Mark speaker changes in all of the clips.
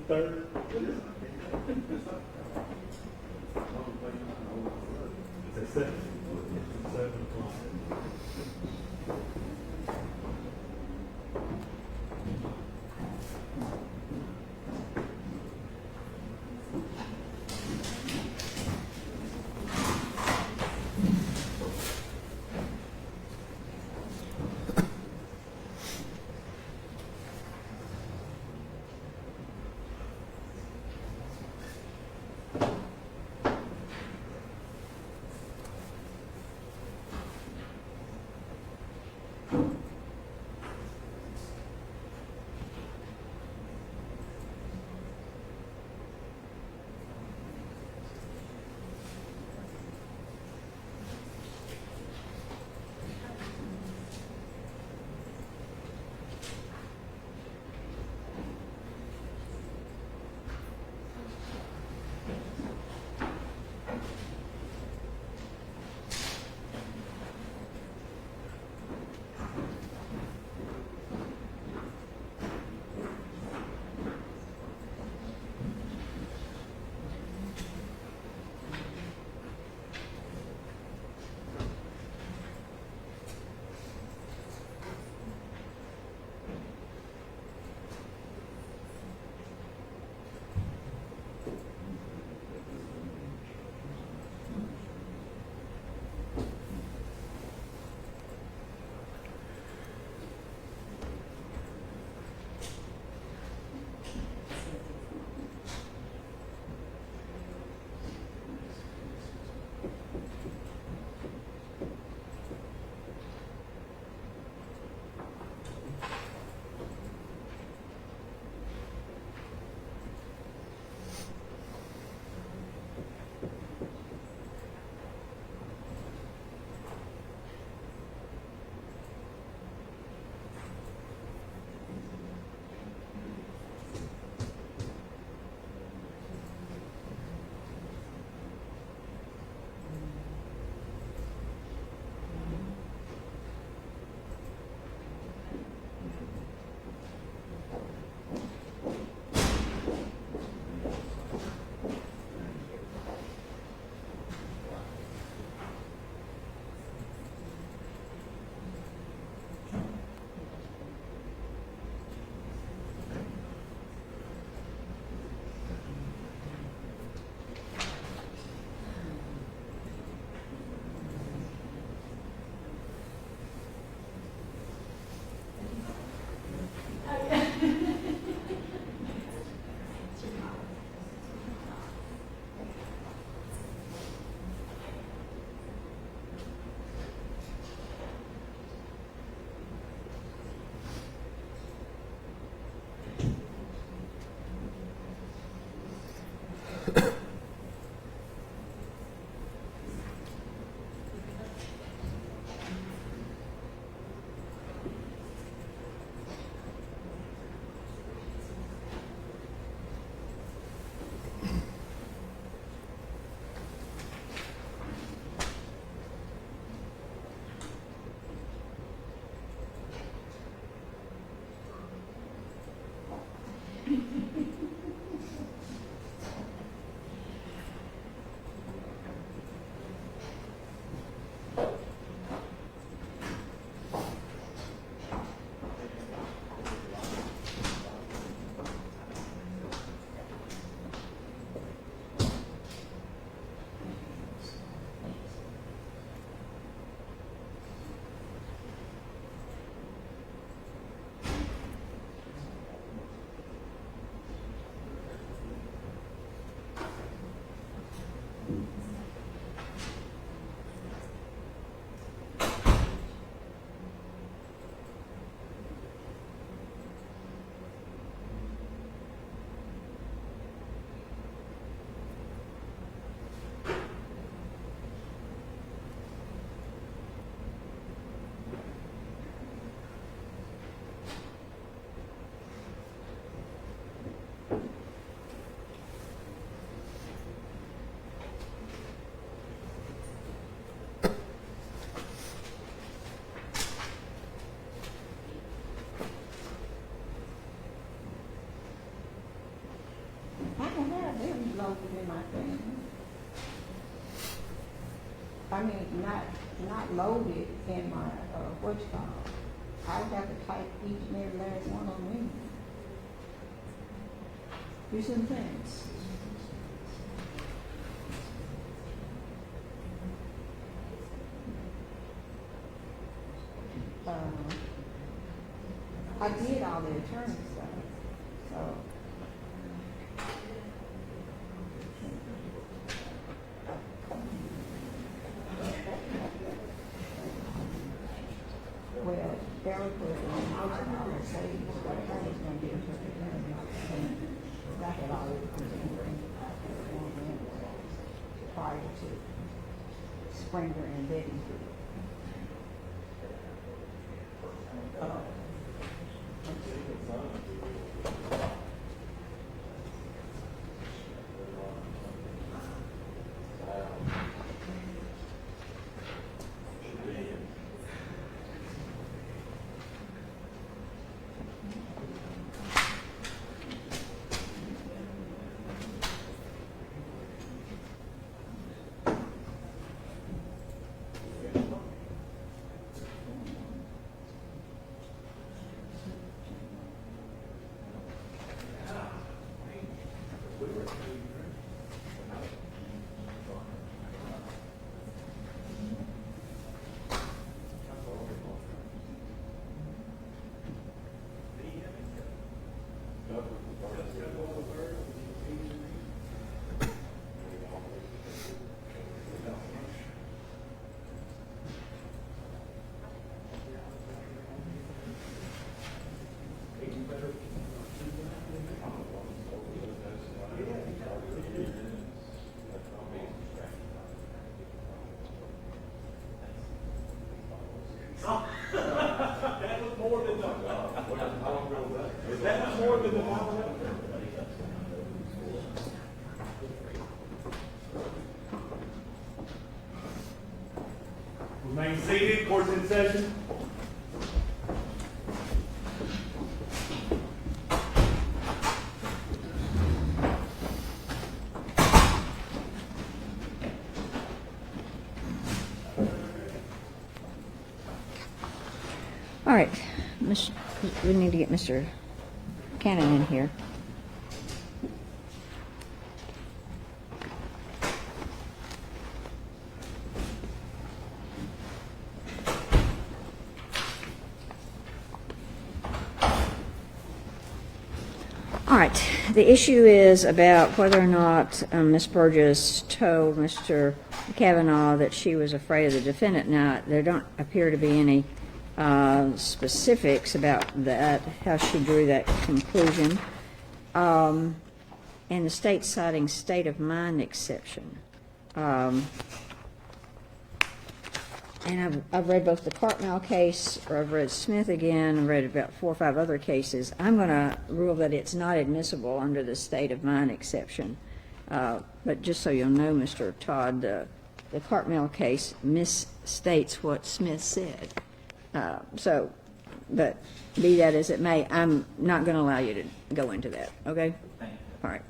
Speaker 1: third. It's at 7 o'clock.
Speaker 2: thing. I mean, not loaded in my, what you call it. I got to type each and every last one of them in. Do some things. I did all the attorney stuff, so. Well, Barry put it on motion, I would say, the attorney's gonna be attorney. I had already presented prior to Springer and Betty.
Speaker 1: That was more than the. That was more than the. Remain seated. Court's in session.
Speaker 3: All right, we need to get Mr. Cannon in here. All right, the issue is about whether or not Ms. Burgess told Mr. Kavanaugh that she was afraid of the defendant. Now, there don't appear to be any specifics about that, how she drew that conclusion. And the state citing state of mind exception. And I've read both the Cartmel case, or I've read Smith again, I've read about 4 or 5 other cases. I'm going to rule that it's not admissible under the state of mind exception. But just so you'll know, Mr. Todd, the Cartmel case misstates what Smith said. But be that as it may, I'm not going to allow you to go into that, okay? All right.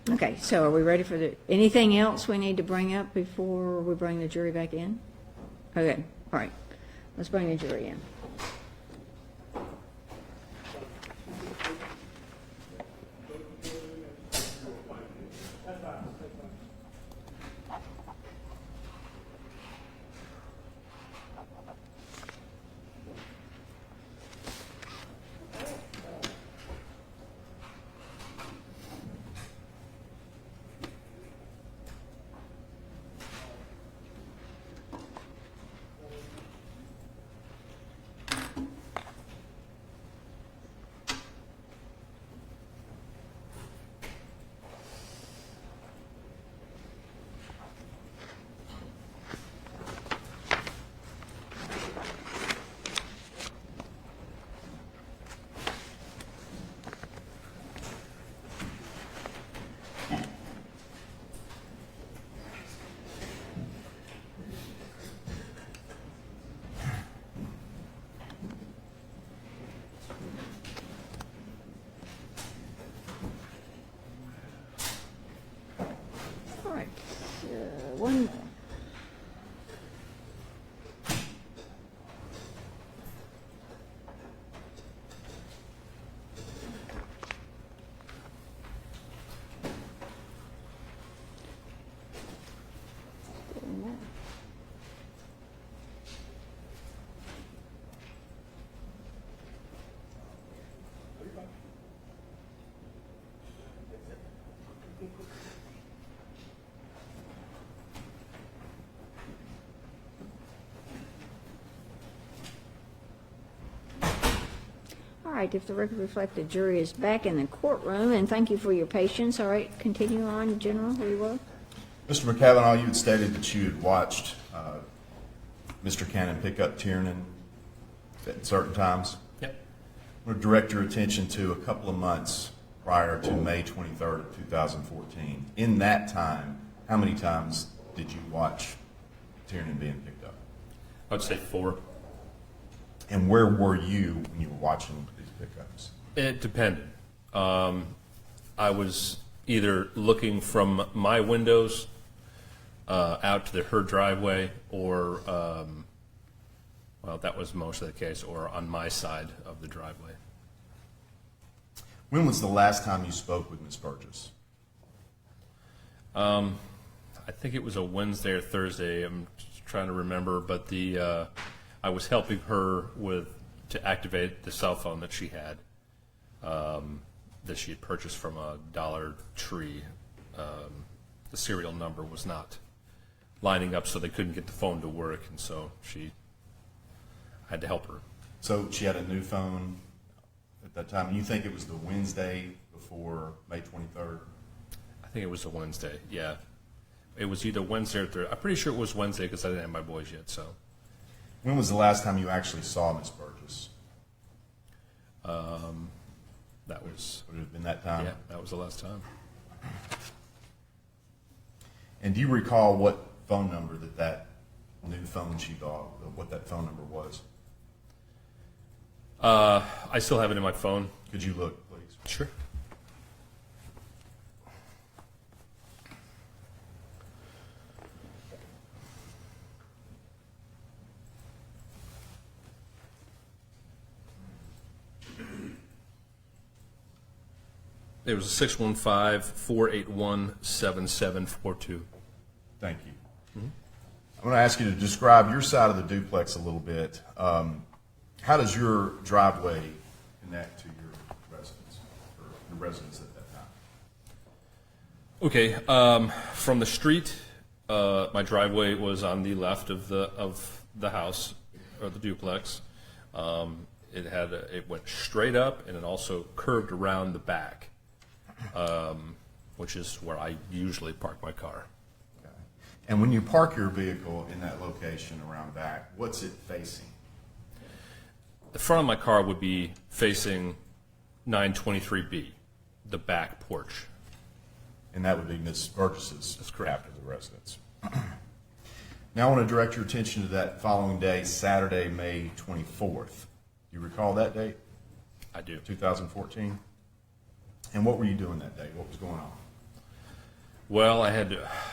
Speaker 3: Okay, so are we ready for anything else we need to bring up before we bring the jury back in? Okay, all right. Let's bring the jury in. right, if the record reflect the jury is back in the courtroom, and thank you for your patience. All right, continue on, General, where you were.
Speaker 4: Mr. McCavanaugh, you had stated that you had watched Mr. Cannon pick up Tiernan at certain times.
Speaker 5: Yep.
Speaker 4: I want to direct your attention to a couple of months prior to May 23rd of 2014. In that time, how many times did you watch Tiernan being picked up?
Speaker 5: I would say 4.
Speaker 4: And where were you when you were watching these pickups?
Speaker 5: It depended. I was either looking from my windows out to her driveway, or, well, that was most of the case, or on my side of the driveway.
Speaker 4: When was the last time you spoke with Ms. Burgess?
Speaker 5: I think it was a Wednesday or Thursday. I'm just trying to remember, but I was helping her to activate the cell phone that she had, that she had purchased from a Dollar Tree. The serial number was not lining up, so they couldn't get the phone to work, and so I had to help her.
Speaker 4: So she had a new phone at that time, and you think it was the Wednesday before May 23rd?
Speaker 5: I think it was a Wednesday, yeah. It was either Wednesday or Thursday. I'm pretty sure it was Wednesday because I didn't have my boys yet, so.
Speaker 4: When was the last time you actually saw Ms. Burgess?
Speaker 5: That was,
Speaker 4: Would it have been that time?
Speaker 5: yeah, that was the last time.
Speaker 4: And do you recall what phone number that new phone she bought, what that phone number was?
Speaker 5: I still have it in my phone.
Speaker 4: Could you look, please?
Speaker 5: Sure. It was 615-481-7742.
Speaker 4: Thank you. I'm going to ask you to describe your side of the duplex a little bit. How does your driveway connect to your residence, or your residence at that time?
Speaker 5: Okay, from the street, my driveway was on the left of the house, or the duplex. It went straight up, and it also curved around the back, which is where I usually park my car.
Speaker 4: Okay. And when you park your vehicle in that location around back, what's it facing?
Speaker 5: The front of my car would be facing 923B, the back porch.
Speaker 4: And that would be Ms. Burgess's
Speaker 5: That's correct.
Speaker 4: half of the residence. Now I want to direct your attention to that following day, Saturday, May 24th. You recall that date?
Speaker 5: I do.
Speaker 4: 2014? And what were you doing that day? What was going on?
Speaker 5: Well,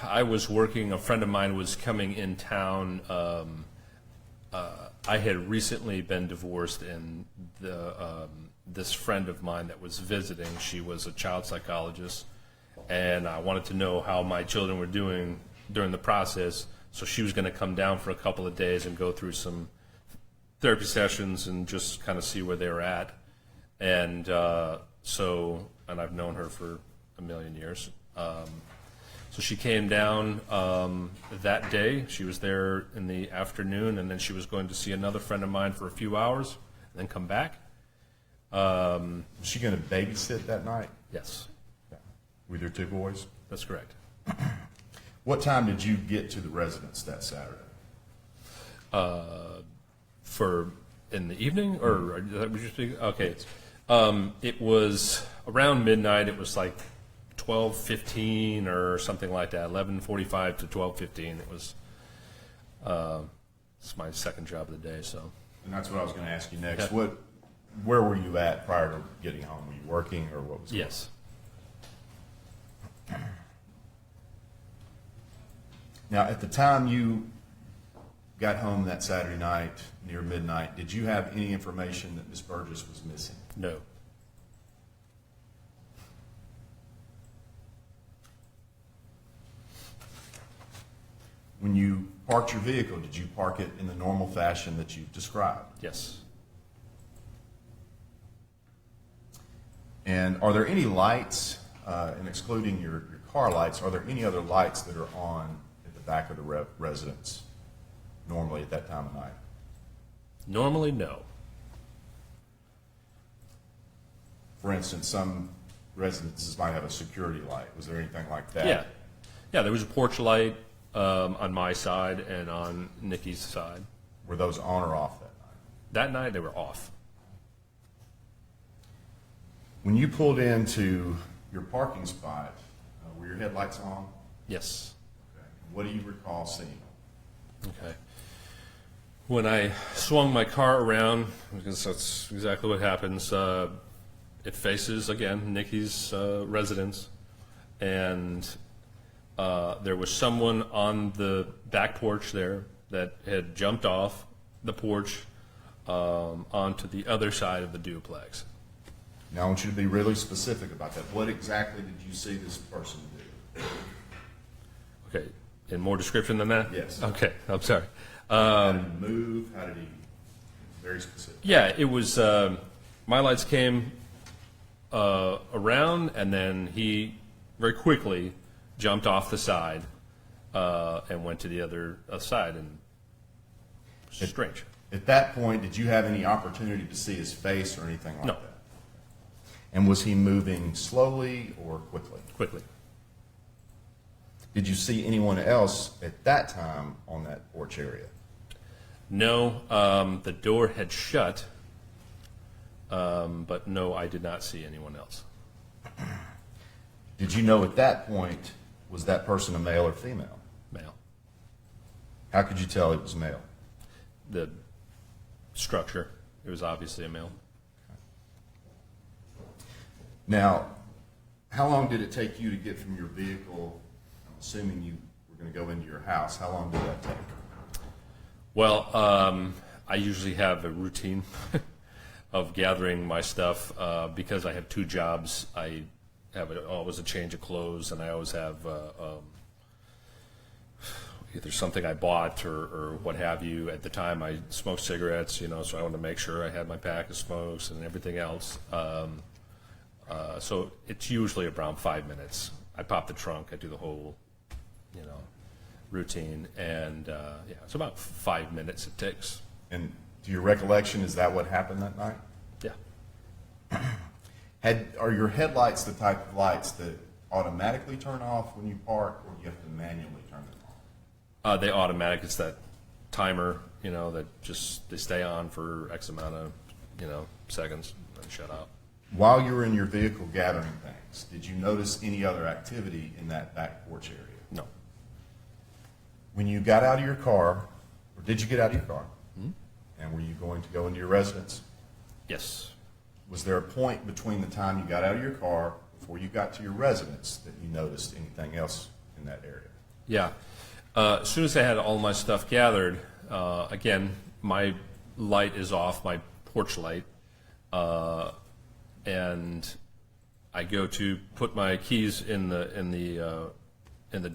Speaker 5: I was working. A friend of mine was coming in town. I had recently been divorced, and this friend of mine that was visiting, she was a child psychologist, and I wanted to know how my children were doing during the process. So she was going to come down for a couple of days and go through some therapy sessions and just kind of see where they were at. And and I've known her for a million years. So she came down that day. She was there in the afternoon, and then she was going to see another friend of mine for a few hours and then come back.
Speaker 4: Was she going to babysit that night?
Speaker 5: Yes,
Speaker 4: With your two boys?
Speaker 5: that's correct.
Speaker 4: What time did you get to the residence that Saturday?
Speaker 5: For in the evening, or is that what you're speaking? Okay. It was around midnight. It was like 12:15 or something like that, 11:45 to 12:15. It was, it's my second job of the day, so.
Speaker 4: And that's what I was going to ask you next.
Speaker 5: Yeah.
Speaker 4: Where were you at prior to getting home? Were you working, or what was going on?
Speaker 5: Yes.
Speaker 4: Now, at the time you got home that Saturday night near midnight, did you have any information that Ms. Burgess was missing?
Speaker 5: No.
Speaker 4: When you parked your vehicle, did you park it in the normal fashion that you've described?
Speaker 5: Yes.
Speaker 4: And are there any lights, and excluding your car lights, are there any other lights that are on at the back of the residence normally at that time of night?
Speaker 5: Normally, no.
Speaker 4: For instance, some residences might have a security light. Was there anything like that?
Speaker 5: Yeah. Yeah, there was a porch light on my side and on Nikki's side.
Speaker 4: Were those on or off that night?
Speaker 5: That night, they were off.
Speaker 4: When you pulled into your parking spot, were your headlights on?
Speaker 5: Yes.
Speaker 4: Okay. What do you recall seeing?
Speaker 5: Okay. When I swung my car around, because that's exactly what happens, it faces, again, Nikki's residence, and there was someone on the back porch there that had jumped off the porch onto the other side of the duplex.
Speaker 4: Now, I want you to be really specific about that. What exactly did you see this person do?
Speaker 5: Okay, in more description than that?
Speaker 4: Yes.
Speaker 5: Okay, I'm sorry.
Speaker 4: How did he move? How did he? Very specific.
Speaker 5: Yeah, it was, my lights came around, and then he very quickly jumped off the side and went to the other side, and strange.
Speaker 4: At that point, did you have any opportunity to see his face or anything like
Speaker 5: No.
Speaker 4: that? And was he moving slowly or quickly?
Speaker 5: Quickly.
Speaker 4: Did you see anyone else at that time on that porch area?
Speaker 5: No, the door had shut, but no, I did not see anyone else.
Speaker 4: Did you know at that point, was that person a male or female?
Speaker 5: Male.
Speaker 4: How could you tell it was male?
Speaker 5: The structure, it was obviously a male.
Speaker 4: Now, how long did it take you to get from your vehicle, I'm assuming you were going to go into your house, how long did that take?
Speaker 5: Well, I usually have a routine of gathering my stuff because I have two jobs. I have always a change of clothes, and I always have either something I bought or what have you. At the time, I smoked cigarettes, so I wanted to make sure I had my pack of smokes and everything else. So it's usually around 5 minutes. I pop the trunk, I do the whole, routine, and yeah, it's about 5 minutes it takes.
Speaker 4: And to your recollection, is that what happened that night?
Speaker 5: Yeah.
Speaker 4: Are your headlights the type of lights that automatically turn off when you park, or do you have to manually turn them on?
Speaker 5: They automatic. It's that timer, that they stay on for X amount of, seconds and shut off.
Speaker 4: While you were in your vehicle gathering things, did you notice any other activity in that back porch area?
Speaker 5: No.
Speaker 4: When you got out of your car, or did you get out of your car? Mm-hmm. And were you going to go into your residence?
Speaker 5: Yes.
Speaker 4: Was there a point between the time you got out of your car before you got to your residence that you noticed anything else in that area?
Speaker 5: Yeah. As soon as I had all my stuff gathered, again, my light is off, my porch light, and I go to put my keys in the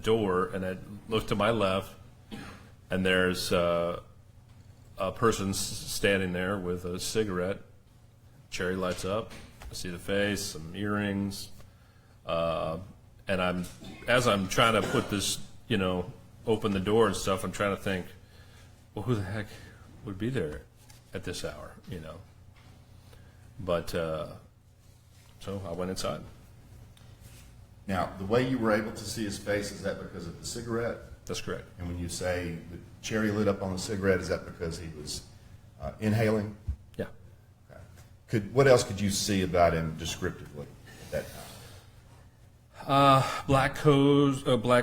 Speaker 5: door, and I look to my left, and there's a person standing there with a cigarette. Cherry lights up. I see the face, some earrings, and as I'm trying to put this, open the door and stuff, I'm trying to think, well, who the heck would be there at this hour, But so I went inside.
Speaker 4: Now, the way you were able to see his face, is that because of the cigarette?
Speaker 5: That's correct.
Speaker 4: And when you say the cherry lit up on the cigarette, is that because he was inhaling?
Speaker 5: Yeah.
Speaker 4: Okay. What else could you see about him descriptively at that time?
Speaker 5: Black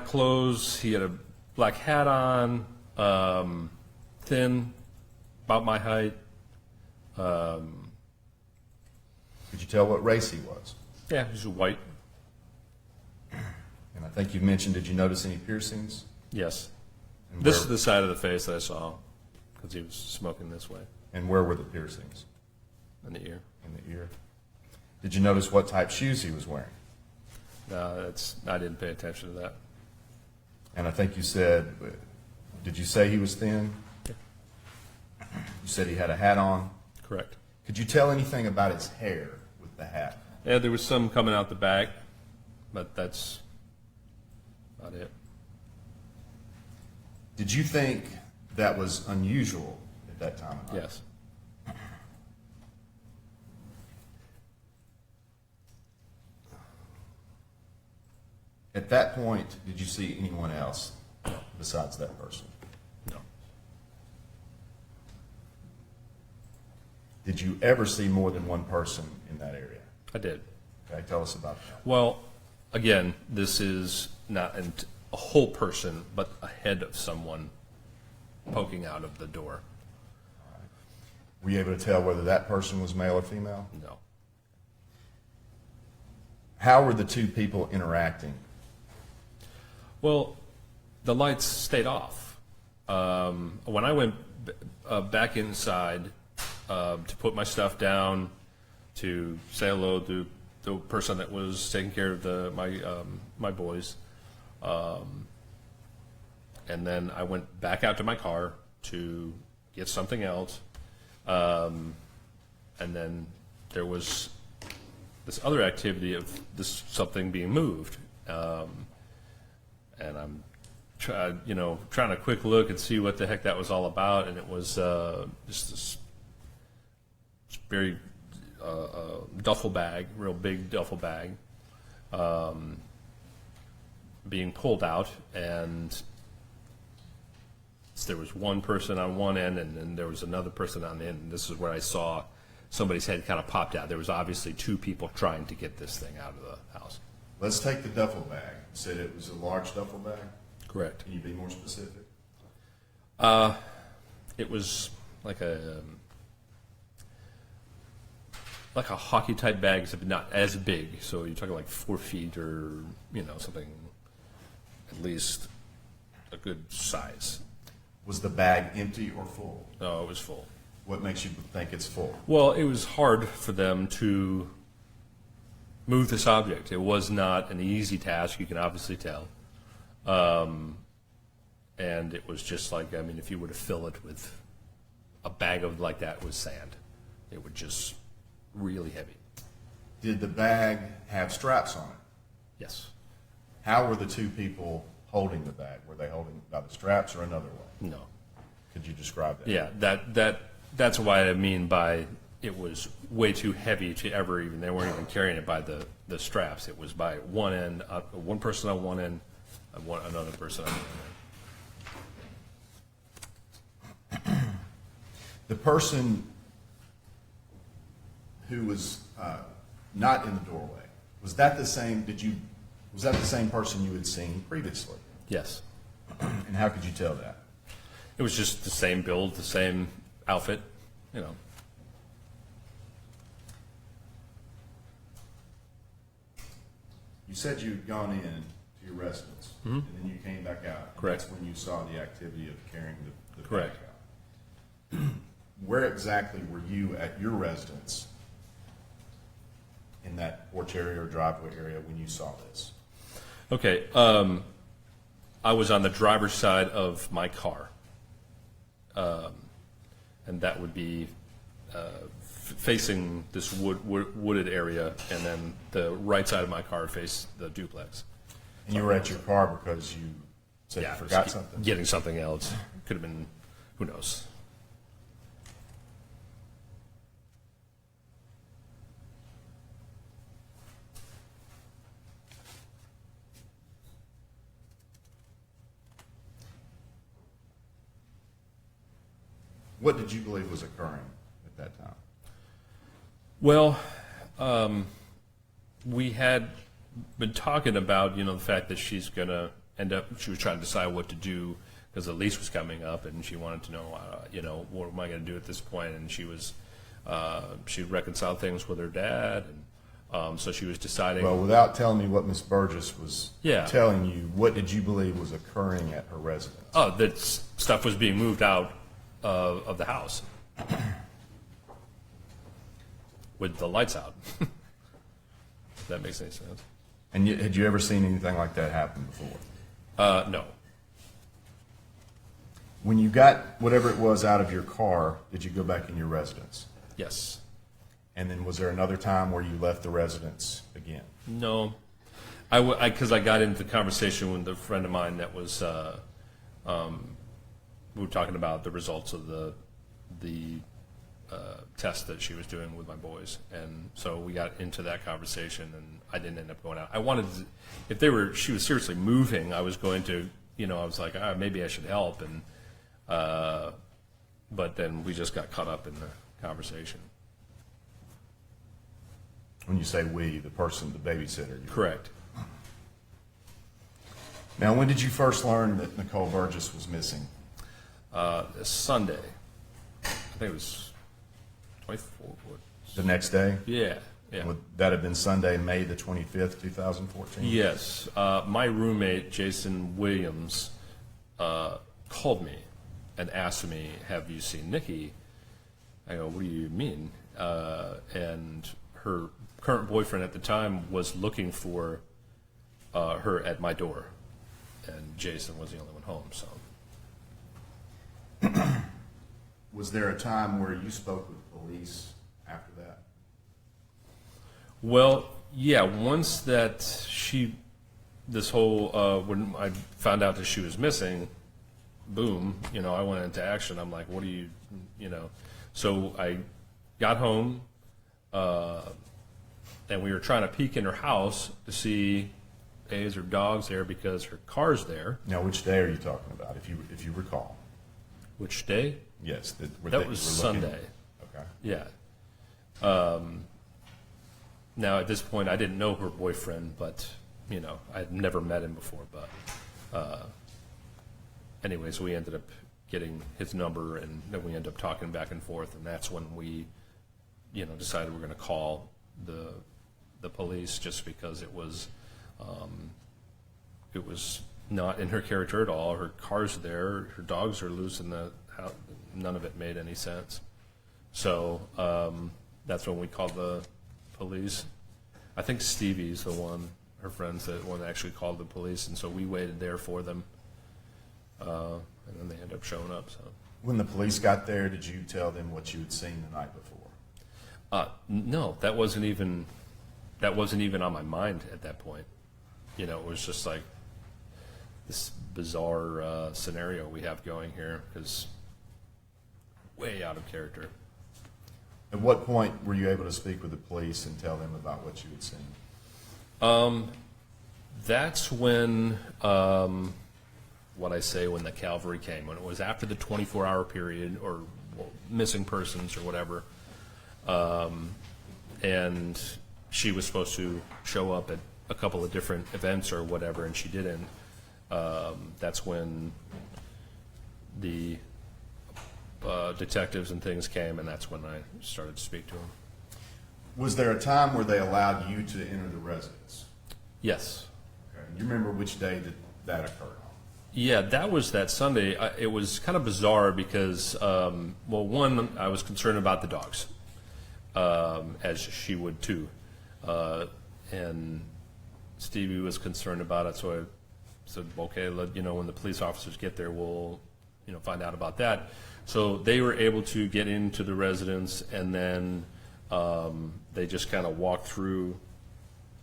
Speaker 5: clothes. He had a black hat on, thin, about my height.
Speaker 4: Could you tell what race he was?
Speaker 5: Yeah, he's white.
Speaker 4: And I think you mentioned, did you notice any piercings?
Speaker 5: Yes.
Speaker 4: And
Speaker 5: This
Speaker 4: where-
Speaker 5: is the side of the face that I saw because he was smoking this way
Speaker 4: And where were the piercings?
Speaker 5: in the ear.
Speaker 4: In the ear. Did you notice what type shoes he was wearing?
Speaker 5: I didn't pay attention to that.
Speaker 4: And I think you said, did you say he was thin?
Speaker 5: Yeah.
Speaker 4: You said he had a hat on.
Speaker 5: Correct.
Speaker 4: Could you tell anything about his hair with the hat?
Speaker 5: Yeah, there was some coming out the back, but that's about it.
Speaker 4: Did you think that was unusual at that time?
Speaker 5: Yes.
Speaker 4: At that point, did you see anyone else besides that person?
Speaker 5: No.
Speaker 4: Did you ever see more than one person in that area?
Speaker 5: I did.
Speaker 4: Okay, tell us about that.
Speaker 5: Well, again, this is not a whole person, but a head of someone poking out of the door.
Speaker 4: Were you able to tell whether that person was male or female?
Speaker 5: No.
Speaker 4: How were the two people interacting?
Speaker 5: Well, the lights stayed off. When I went back inside to put my stuff down, to say hello to the person that was taking care of my boys, and then I went back out to my car to get something else, and then there was this other activity of something being moved, and I'm trying to quick look and see what the heck that was all about, and it was just this very duffel bag, real big duffel bag, being pulled out, and there was one person on one end, and then there was another person on the end, and this is where I saw somebody's head kind of popped out. There was obviously two people trying to get this thing out of the house.
Speaker 4: Let's take the duffel bag. You said it was a large duffel bag?
Speaker 5: Correct.
Speaker 4: Can you be more specific?
Speaker 5: It was like a hockey type bag, except not as big. So you're talking like 4 feet or something at least a good size.
Speaker 4: Was the bag empty or full?
Speaker 5: No, it was full.
Speaker 4: What makes you think it's full?
Speaker 5: Well, it was hard for them to move this object. It was not an easy task, you can obviously tell. And it was just like, if you were to fill it with a bag of like that with sand, it would just really heavy.
Speaker 4: Did the bag have straps on it?
Speaker 5: Yes.
Speaker 4: How were the two people holding the bag? Were they holding by the straps or another way?
Speaker 5: No.
Speaker 4: Could you describe that?
Speaker 5: Yeah, that's why I mean by it was way too heavy to ever even, they weren't even carrying it by the straps. It was by one end, one person on one end, and another person on the other end.
Speaker 4: The person who was not in the doorway, was that the same person you had seen previously?
Speaker 5: Yes.
Speaker 4: And how could you tell that?
Speaker 5: It was just the same build, the same outfit, You
Speaker 4: said you'd gone in to your residence, and then you came back out. And
Speaker 5: Correct.
Speaker 4: That's when you saw the activity of carrying the
Speaker 5: Correct.
Speaker 4: bag out. Where exactly were you at your residence in that porch area or driveway area when you saw this?
Speaker 5: Okay. I was on the driver's side of my car, and that would be facing this wooded area, and then the right side of my car faced the duplex.
Speaker 4: And you were at your car because you said you forgot something?
Speaker 5: Getting something else. Could have been, who knows.
Speaker 4: What did you believe was occurring at that time?
Speaker 5: Well, we had been talking about, the fact that she's going to end up, she was trying to decide what to do because the lease was coming up, and she wanted to know, what am I going to do at this point? And she reconciled things with her dad, and so she was deciding.
Speaker 4: Well, without telling me what Ms. Burgess was
Speaker 5: Yeah.
Speaker 4: telling you, what did you believe was occurring at her residence?
Speaker 5: Oh, that stuff was being moved out of the house with the lights out. If that makes any sense.
Speaker 4: And had you ever seen anything like that happen before?
Speaker 5: No.
Speaker 4: When you got whatever it was out of your car, did you go back in your residence?
Speaker 5: Yes.
Speaker 4: And then was there another time where you left the residence again?
Speaker 5: No. Because I got into the conversation with a friend of mine that was, we were talking about the results of the test that she was doing with my boys, and so we got into that conversation, and I didn't end up going out. I wanted to, if she was seriously moving, I was going to, I was like, maybe I should help, and but then we just got caught up in the conversation.
Speaker 4: When you say we, the person, the babysitter.
Speaker 5: Correct.
Speaker 4: Now, when did you first learn that Nicole Burgess was missing?
Speaker 5: Sunday. I think it was 24.
Speaker 4: The next day?
Speaker 5: Yeah. Yeah.
Speaker 4: Would that have been Sunday, May the 25th, 2014?
Speaker 5: Yes. My roommate, Jason Williams, called me and asked me, have you seen Nikki? I go, what do you mean? And her current boyfriend at the time was looking for her at my door, and Jason was the only one home. So,
Speaker 4: Was there a time where you spoke with police after that?
Speaker 5: well, yeah. Once that this whole when I found out that she was missing, boom, I went into action. I'm like, what do you, So I got home. And we were trying to peek in her house to see, is her dog's there because her car's there.
Speaker 4: Now, which day are you talking about, if you recall?
Speaker 5: Which day?
Speaker 4: Yes.
Speaker 5: That was
Speaker 4: you were looking-
Speaker 5: Sunday.
Speaker 4: Okay.
Speaker 5: Yeah. Now, at this point, I didn't know her boyfriend, but, I'd never met him before. But anyways, we ended up getting his number, and then we ended up talking back and forth, and that's when we, decided we're going to call the police, just because it was not in her character at all. Her car's there, her dogs are loose in the house. None of it made any sense. So that's when we called the police. I think Stevie's the one, her friend's the one that actually called the police, and so we waited there for them, and then they ended up showing up. So
Speaker 4: When the police got there, did you tell them what you had seen the night before?
Speaker 5: no, that wasn't even on my mind at that point. It was just like this bizarre scenario we have going here, because way out of character.
Speaker 4: At what point were you able to speak with the police and tell them about what you had seen?
Speaker 5: That's when, when the cavalry came, when it was after the 24-hour period, or missing persons or whatever, and she was supposed to show up at a couple of different events or whatever, and she didn't. That's when the detectives and things came, and that's when I started to speak to them.
Speaker 4: Was there a time where they allowed you to enter the residence?
Speaker 5: Yes.
Speaker 4: Okay. You remember which day that occurred on?
Speaker 5: Yeah, that was that Sunday. It was kind of bizarre because, one, I was concerned about the dogs, as she would too. And Stevie was concerned about it, so I said, okay, when the police officers get there, we'll, find out about that. So they were able to get into the residence, and then they just kind of walked through,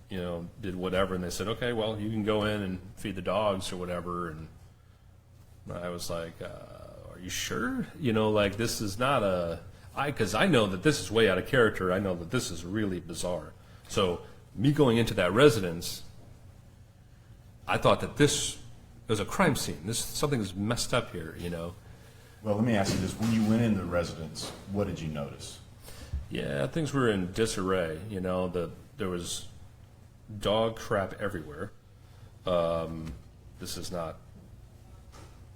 Speaker 5: did whatever, and they said, okay, well, you can go in and feed the dogs or whatever. And I was like, are you sure? This is not because I know that this is way out of character. I know that this is really bizarre. So me going into that residence, I thought that this was a crime scene. Something is messed up here,
Speaker 4: Well, let me ask you this. When you went into the residence, what did you notice?
Speaker 5: Yeah, things were in disarray. There was dog crap everywhere. This is not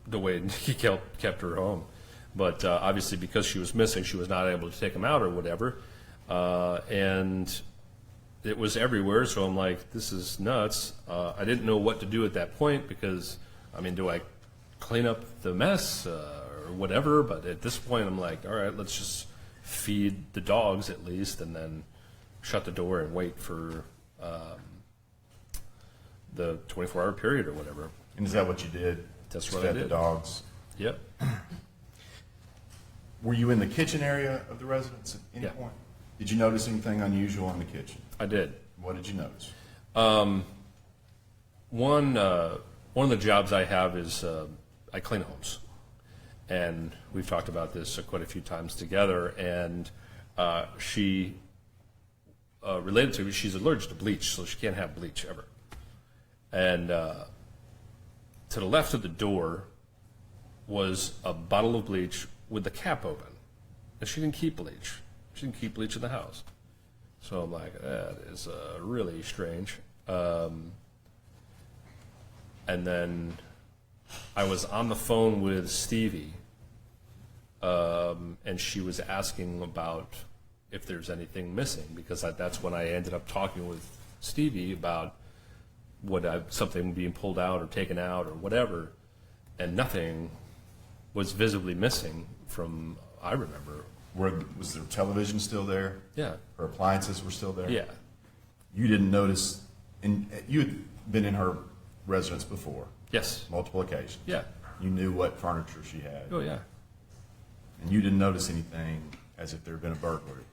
Speaker 5: the way he kept her home. But obviously, because she was missing, she was not able to take him out or whatever. And it was everywhere, so I'm like, this is nuts. I didn't know what to do at that point because, do I clean up the mess or whatever? But at this point, I'm like, all right, let's just feed the dogs at least, and then shut the door and wait for the 24-hour period or whatever.
Speaker 4: And is that what you did?
Speaker 5: That's
Speaker 4: Just
Speaker 5: what I
Speaker 4: fed
Speaker 5: did.
Speaker 4: the dogs?
Speaker 5: Yep.
Speaker 4: Were you in the kitchen area of the residence at any
Speaker 5: Yeah.
Speaker 4: point? Did you notice anything unusual in the kitchen?
Speaker 5: I did.
Speaker 4: What did you notice?
Speaker 5: One of the jobs I have is I clean homes, and we've talked about this quite a few times together, and she related to, she's allergic to bleach, so she can't have bleach ever. And to the left of the door was a bottle of bleach with the cap open. And she didn't keep bleach. She didn't keep bleach in the house. So I'm like, that is really strange. And then I was on the phone with Stevie, and she was asking about if there's anything missing, because that's when I ended up talking with Stevie about something being pulled out or taken out or whatever, and nothing was visibly missing from, I remember.
Speaker 4: Was there television still there?
Speaker 5: Yeah.
Speaker 4: Her appliances were still there?
Speaker 5: Yeah.
Speaker 4: You didn't notice, and you had been in her residence before,
Speaker 5: Yes.
Speaker 4: multiple occasions.
Speaker 5: Yeah.
Speaker 4: You knew what furniture she had.
Speaker 5: Oh, yeah.
Speaker 4: And you didn't notice anything as if there had been a burglary.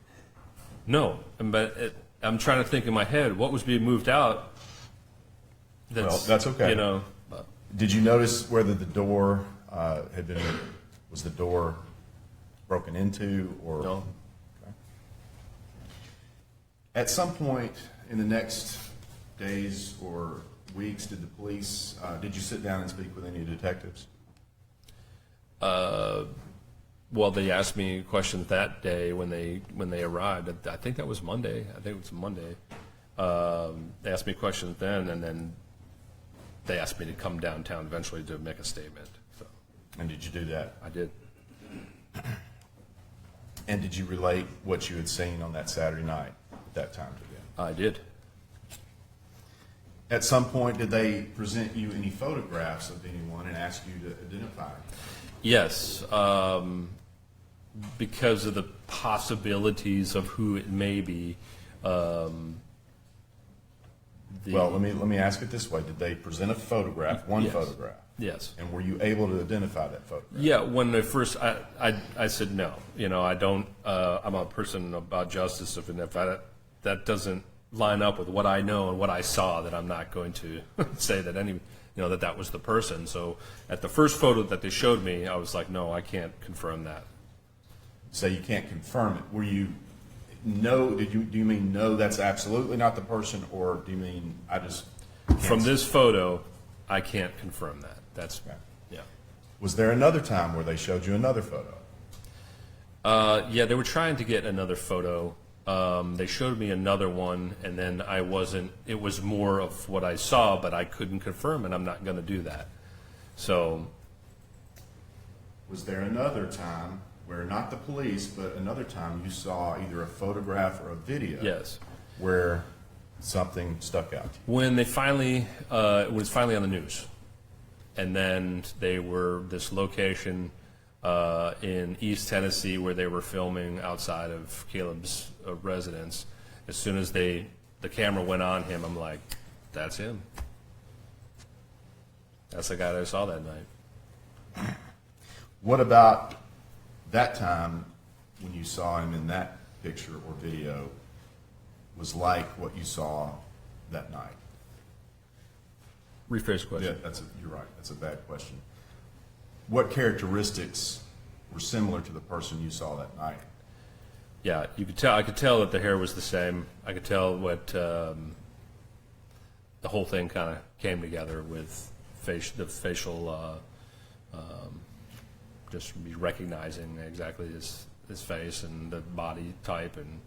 Speaker 5: No, but I'm trying to think in my head what was being moved out.
Speaker 4: That's okay.
Speaker 5: You know,
Speaker 4: Did you notice whether the door was the door broken into or?
Speaker 5: no.
Speaker 4: Okay. At some point in the next days or weeks, did the police, did you sit down and speak with any detectives?
Speaker 5: Well, they asked me questions that day when they arrived. I think that was Monday. I think it was Monday. They asked me questions then, and then they asked me to come downtown eventually to make a statement. So
Speaker 4: And did you do that?
Speaker 5: I did.
Speaker 4: And did you relate what you had seen on that Saturday night at that time to them?
Speaker 5: I did.
Speaker 4: At some point, did they present you any photographs of anyone and ask you to identify?
Speaker 5: Yes, because of the possibilities of who it may be.
Speaker 4: Well, let me ask it this way: did they present a photograph, one
Speaker 5: Yes.
Speaker 4: photograph?
Speaker 5: Yes.
Speaker 4: And were you able to identify that photograph?
Speaker 5: Yeah, when they first, I said no. You know, I don't. I'm a person about justice. If that doesn't line up with what I know and what I saw, that I'm not going to say that that was the person. So at the first photo that they showed me, I was like, no, I can't confirm that.
Speaker 4: So you can't confirm it. Were you no? Do you mean no? That's absolutely not the person, or do you mean I just can't
Speaker 5: From
Speaker 4: see?
Speaker 5: this photo, I can't confirm that. That's
Speaker 4: Okay.
Speaker 5: yeah.
Speaker 4: Was there another time where they showed you another photo?
Speaker 5: Yeah, they were trying to get another photo. They showed me another one, and then I wasn't. It was more of what I saw, but I couldn't confirm, and I'm not going to do that. So,
Speaker 4: Was there another time where not the police, but another time you saw either a photograph or a video?
Speaker 5: yes.
Speaker 4: Where something stuck out to you?
Speaker 5: When they finally, it was finally on the news, and then they were this location in East Tennessee where they were filming outside of Caleb's residence. As soon as the camera went on him, I'm like, that's him. That's the guy that I saw that night.
Speaker 4: What about that time when you saw him in that picture or video was like what you saw that night?
Speaker 5: Rephrase the question.
Speaker 4: Yeah, you're right. That's a bad question. What characteristics were similar to the person you saw that night?
Speaker 5: Yeah, you could tell. I could tell that the hair was the same. I could tell what the whole thing kind of came together with the facial, just be recognizing exactly his face and the body type. And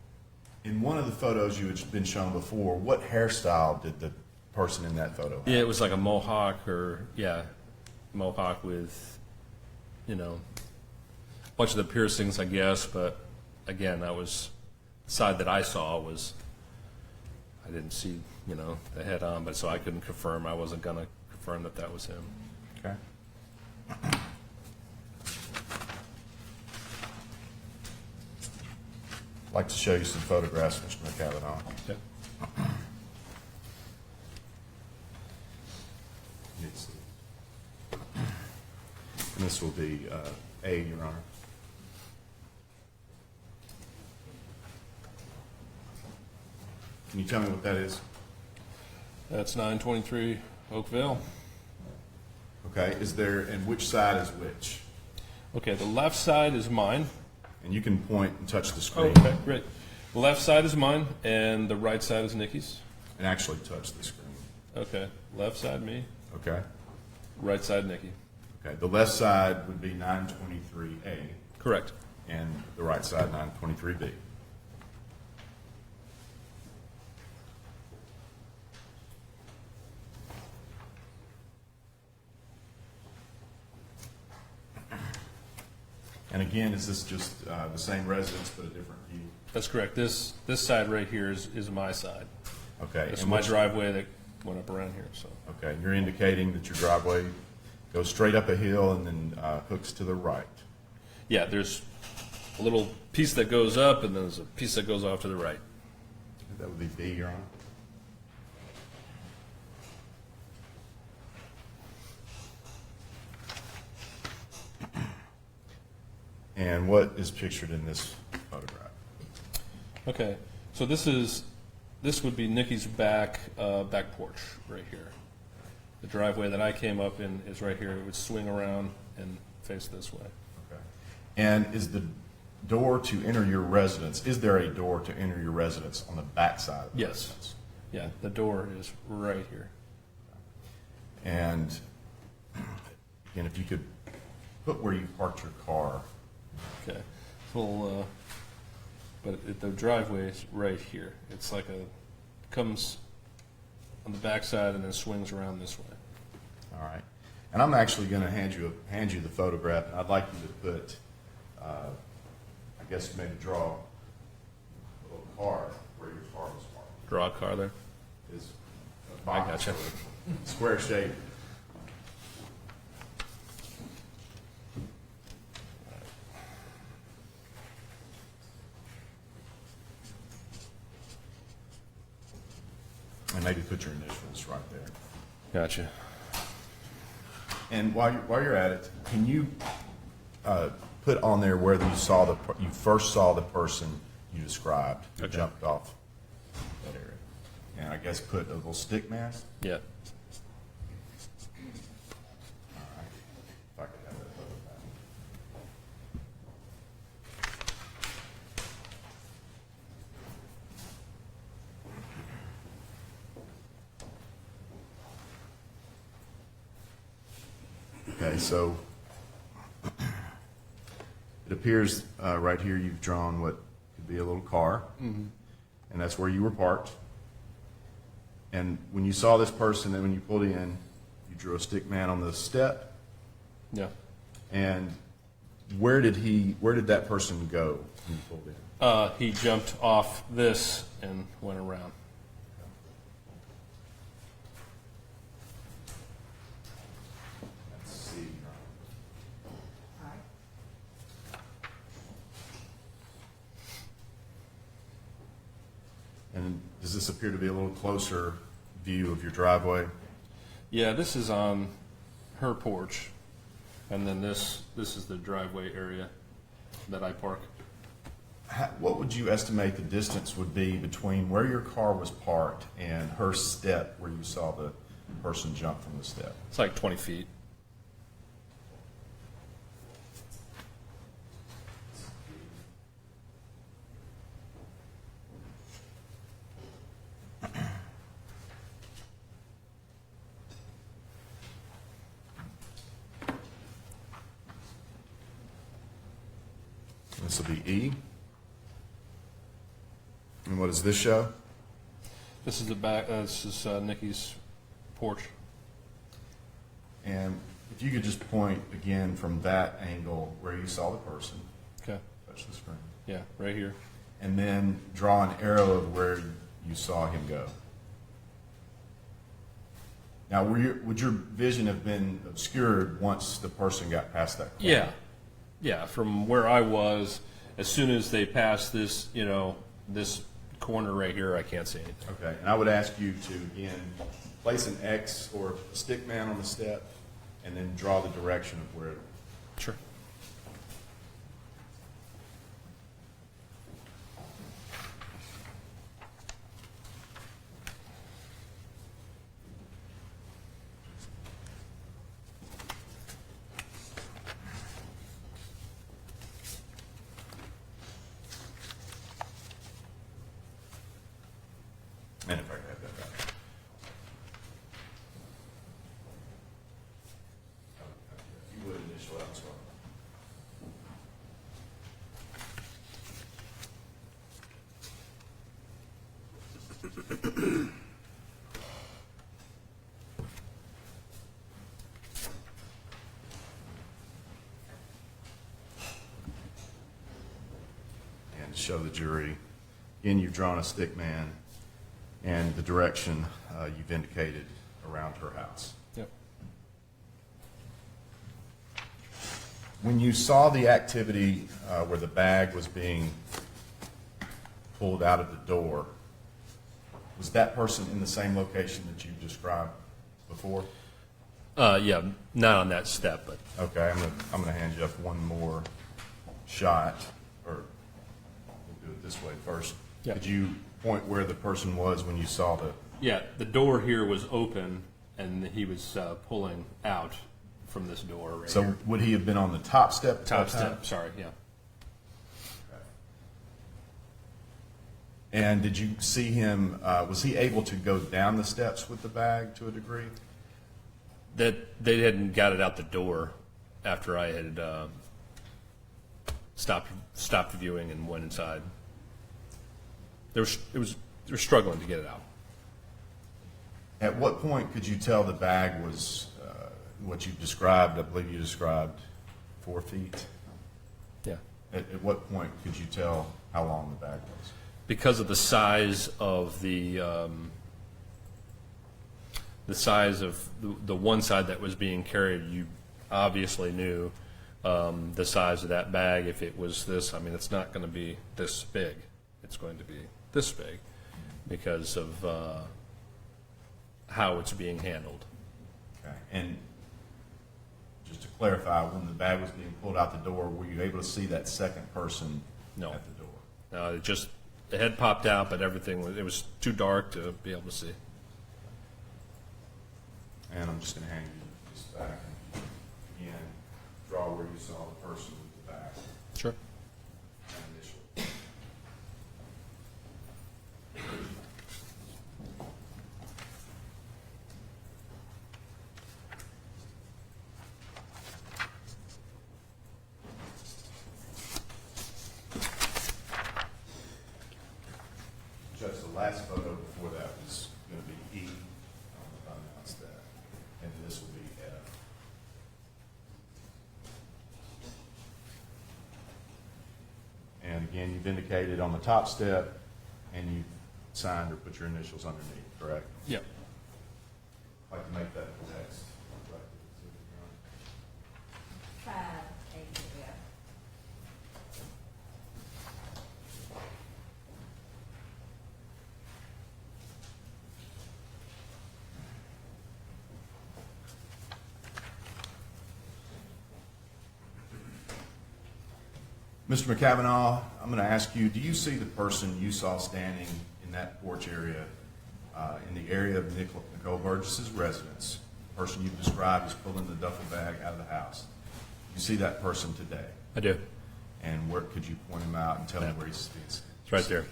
Speaker 4: In one of the photos you had been shown before, what hairstyle did the person in that photo have?
Speaker 5: yeah, it was like a mohawk, mohawk with, a bunch of the piercings, I guess. But again, that was the side that I saw was. I didn't see, the head on, but so I couldn't confirm. I wasn't going to confirm that was him.
Speaker 4: Okay. I'd like to show you some photographs, Mr. McCavan.
Speaker 5: Yep.
Speaker 4: And this will be A, Your Honor. Can you tell me what that is?
Speaker 5: That's 923 Oakville.
Speaker 4: Okay, and which side is which?
Speaker 5: Okay, the left side is mine.
Speaker 4: And you can point and touch the screen.
Speaker 5: Okay, great. The left side is mine, and the right side is Nikki's.
Speaker 4: And actually touch the screen.
Speaker 5: Okay, left side me,
Speaker 4: Okay?
Speaker 5: right side Nikki.
Speaker 4: Okay, the left side would be 923A,
Speaker 5: Correct.
Speaker 4: and the right side 923B. And again, is this just the same residence but a different view?
Speaker 5: That's correct. This side right here is my side.
Speaker 4: Okay.
Speaker 5: It's
Speaker 4: and
Speaker 5: my
Speaker 4: what's-
Speaker 5: driveway that went up around here, so.
Speaker 4: Okay, you're indicating that your driveway goes straight up a hill and then hooks to the right.
Speaker 5: Yeah, there's a little piece that goes up, and then there's a piece that goes off to the right.
Speaker 4: That would be B, Your Honor. And what is pictured in this photograph?
Speaker 5: Okay, so this would be Nikki's back porch right here. The driveway that I came up in is right here. It would swing around and face this way.
Speaker 4: Okay. And is the door to enter your residence, is there a door to enter your residence on the back side of the
Speaker 5: Yes.
Speaker 4: residence?
Speaker 5: Yeah, the door is right here.
Speaker 4: And again, if you could put where you parked your car.
Speaker 5: Okay, well, the driveway is right here. It's like comes on the backside and then swings around this way.
Speaker 4: All right. And I'm actually going to hand you the photograph, and I'd like you to put, I guess maybe draw a little car where your car was parked.
Speaker 5: Draw a car there.
Speaker 4: Is a
Speaker 5: I
Speaker 4: box
Speaker 5: gotcha.
Speaker 4: or square shape. And maybe put your initials right there.
Speaker 5: Gotcha.
Speaker 4: And while you're at it, can you put on there where you first saw the person you described who
Speaker 5: Okay.
Speaker 4: jumped off that area? And I guess put a little stick mask.
Speaker 5: Yeah.
Speaker 4: All right. If I could have that photo back. Okay, so it appears right here you've drawn what could be a little car, and that's where you were parked. And when you saw this person, and when you pulled in, you drew a stick man on the step.
Speaker 5: Yeah.
Speaker 4: And where did that person go when you pulled in?
Speaker 5: He jumped off this and went around.
Speaker 4: Let's see. And does this appear to be a little closer view of your driveway?
Speaker 5: Yeah, this is on her porch, and then this is the driveway area that I park.
Speaker 4: What would you estimate the distance would be between where your car was parked and her step where you saw the person jump from the step?
Speaker 5: It's like 20 feet.
Speaker 4: This will be E. And what does this show?
Speaker 5: This is the back. This is Nikki's porch.
Speaker 4: And if you could just point again from that angle where you saw the person,
Speaker 5: Okay.
Speaker 4: touch the screen,
Speaker 5: Yeah, right here.
Speaker 4: and then draw an arrow of where you saw him go. Now, would your vision have been obscured once the person got past that corner?
Speaker 5: Yeah, yeah. From where I was, as soon as they pass this, this corner right here, I can't see anything.
Speaker 4: Okay, and I would ask you to, again, place an X or a stick man on the step, and then draw the direction of where.
Speaker 5: Sure.
Speaker 4: And if I could have that back. If you would initial out as well. And to show the jury, again, you've drawn a stick man and the direction you've indicated around her house.
Speaker 5: Yep.
Speaker 4: When you saw the activity where the bag was being pulled out of the door, was that person in the same location that you described before?
Speaker 5: Yeah, not on that step, but
Speaker 4: Okay, I'm gonna hand you up one more shot, or we'll do it this way first.
Speaker 5: Yeah.
Speaker 4: Could you point where the person was when you saw the?
Speaker 5: yeah, the door here was open, and he was pulling out from this door right
Speaker 4: So
Speaker 5: here.
Speaker 4: would he have been on the top step? at
Speaker 5: Top
Speaker 4: that time?
Speaker 5: step, sorry, yeah.
Speaker 4: And did you see him? Was he able to go down the steps with the bag to a degree?
Speaker 5: That they hadn't got it out the door after I had stopped viewing and went inside. They were struggling to get it out.
Speaker 4: At what point could you tell the bag was what you described? I believe you described 4 feet.
Speaker 5: Yeah.
Speaker 4: At what point could you tell how long the bag was?
Speaker 5: Because of the size of the size of the one side that was being carried, you obviously knew the size of that bag. If it was this, I mean, it's not going to be this big. It's going to be this big because of how it's being handled.
Speaker 4: Okay. And just to clarify, when the bag was being pulled out the door, were you able to see that second person
Speaker 5: No.
Speaker 4: at the door?
Speaker 5: It just the head popped out, but it was too dark to be able to see.
Speaker 4: And I'm just going to hand you this back and again, draw where you saw the person with the bag
Speaker 5: Sure.
Speaker 4: and initial. Judge, the last photo before that was going to be E. I announced that. And this will be F. And again, you've indicated on the top step, and you signed or put your initials underneath, correct?
Speaker 5: Yep.
Speaker 4: I'd like to make that the text. Mr. McCavanaugh, I'm going to ask you, do you see the person you saw standing in that porch area, in the area of Nicole Burgess's residence, the person you've described as pulling the duffel bag out of the house? You see that person today?
Speaker 5: I do.
Speaker 4: And where could you point him out and tell me where he stands?
Speaker 5: It's right there.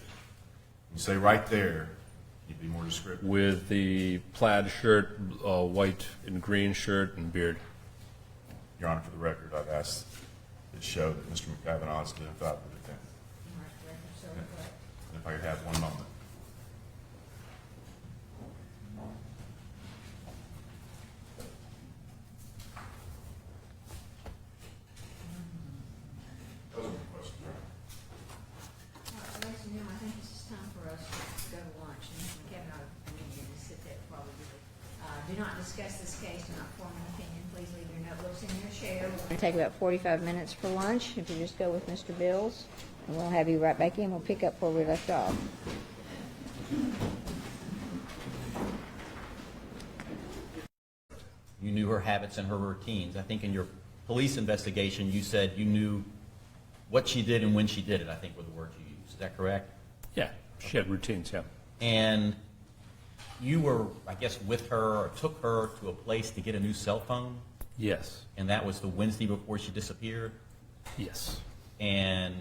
Speaker 4: You say right there, you'd be more descriptive.
Speaker 5: With the plaid shirt, white and green shirt, and beard.
Speaker 4: Your Honor, for the record, I've asked that show that Mr. McCavanaugh has identified the defendant. And if I could have one moment. Those are my questions, Your Honor.
Speaker 3: Ladies and gentlemen, I think this is time for us to go to lunch, and Mr. McKevin, I need you to sit there while we do it. Do not discuss this case, do not form an opinion, please leave your notebooks in your chair. We're going to take about 45 minutes for lunch, if you just go with Mr. Bills, and we'll have you right back in, we'll pick up where we left off.
Speaker 6: You knew her habits and her routines. I think in your police investigation, you said you knew what she did and when she did it, I think were the words you used. Is that correct?
Speaker 5: Yeah, she had routines, yeah.
Speaker 6: And you were, I guess, with her or took her to a place to get a new cell phone,
Speaker 5: Yes.
Speaker 6: and that was the Wednesday before she disappeared.
Speaker 5: Yes.
Speaker 6: And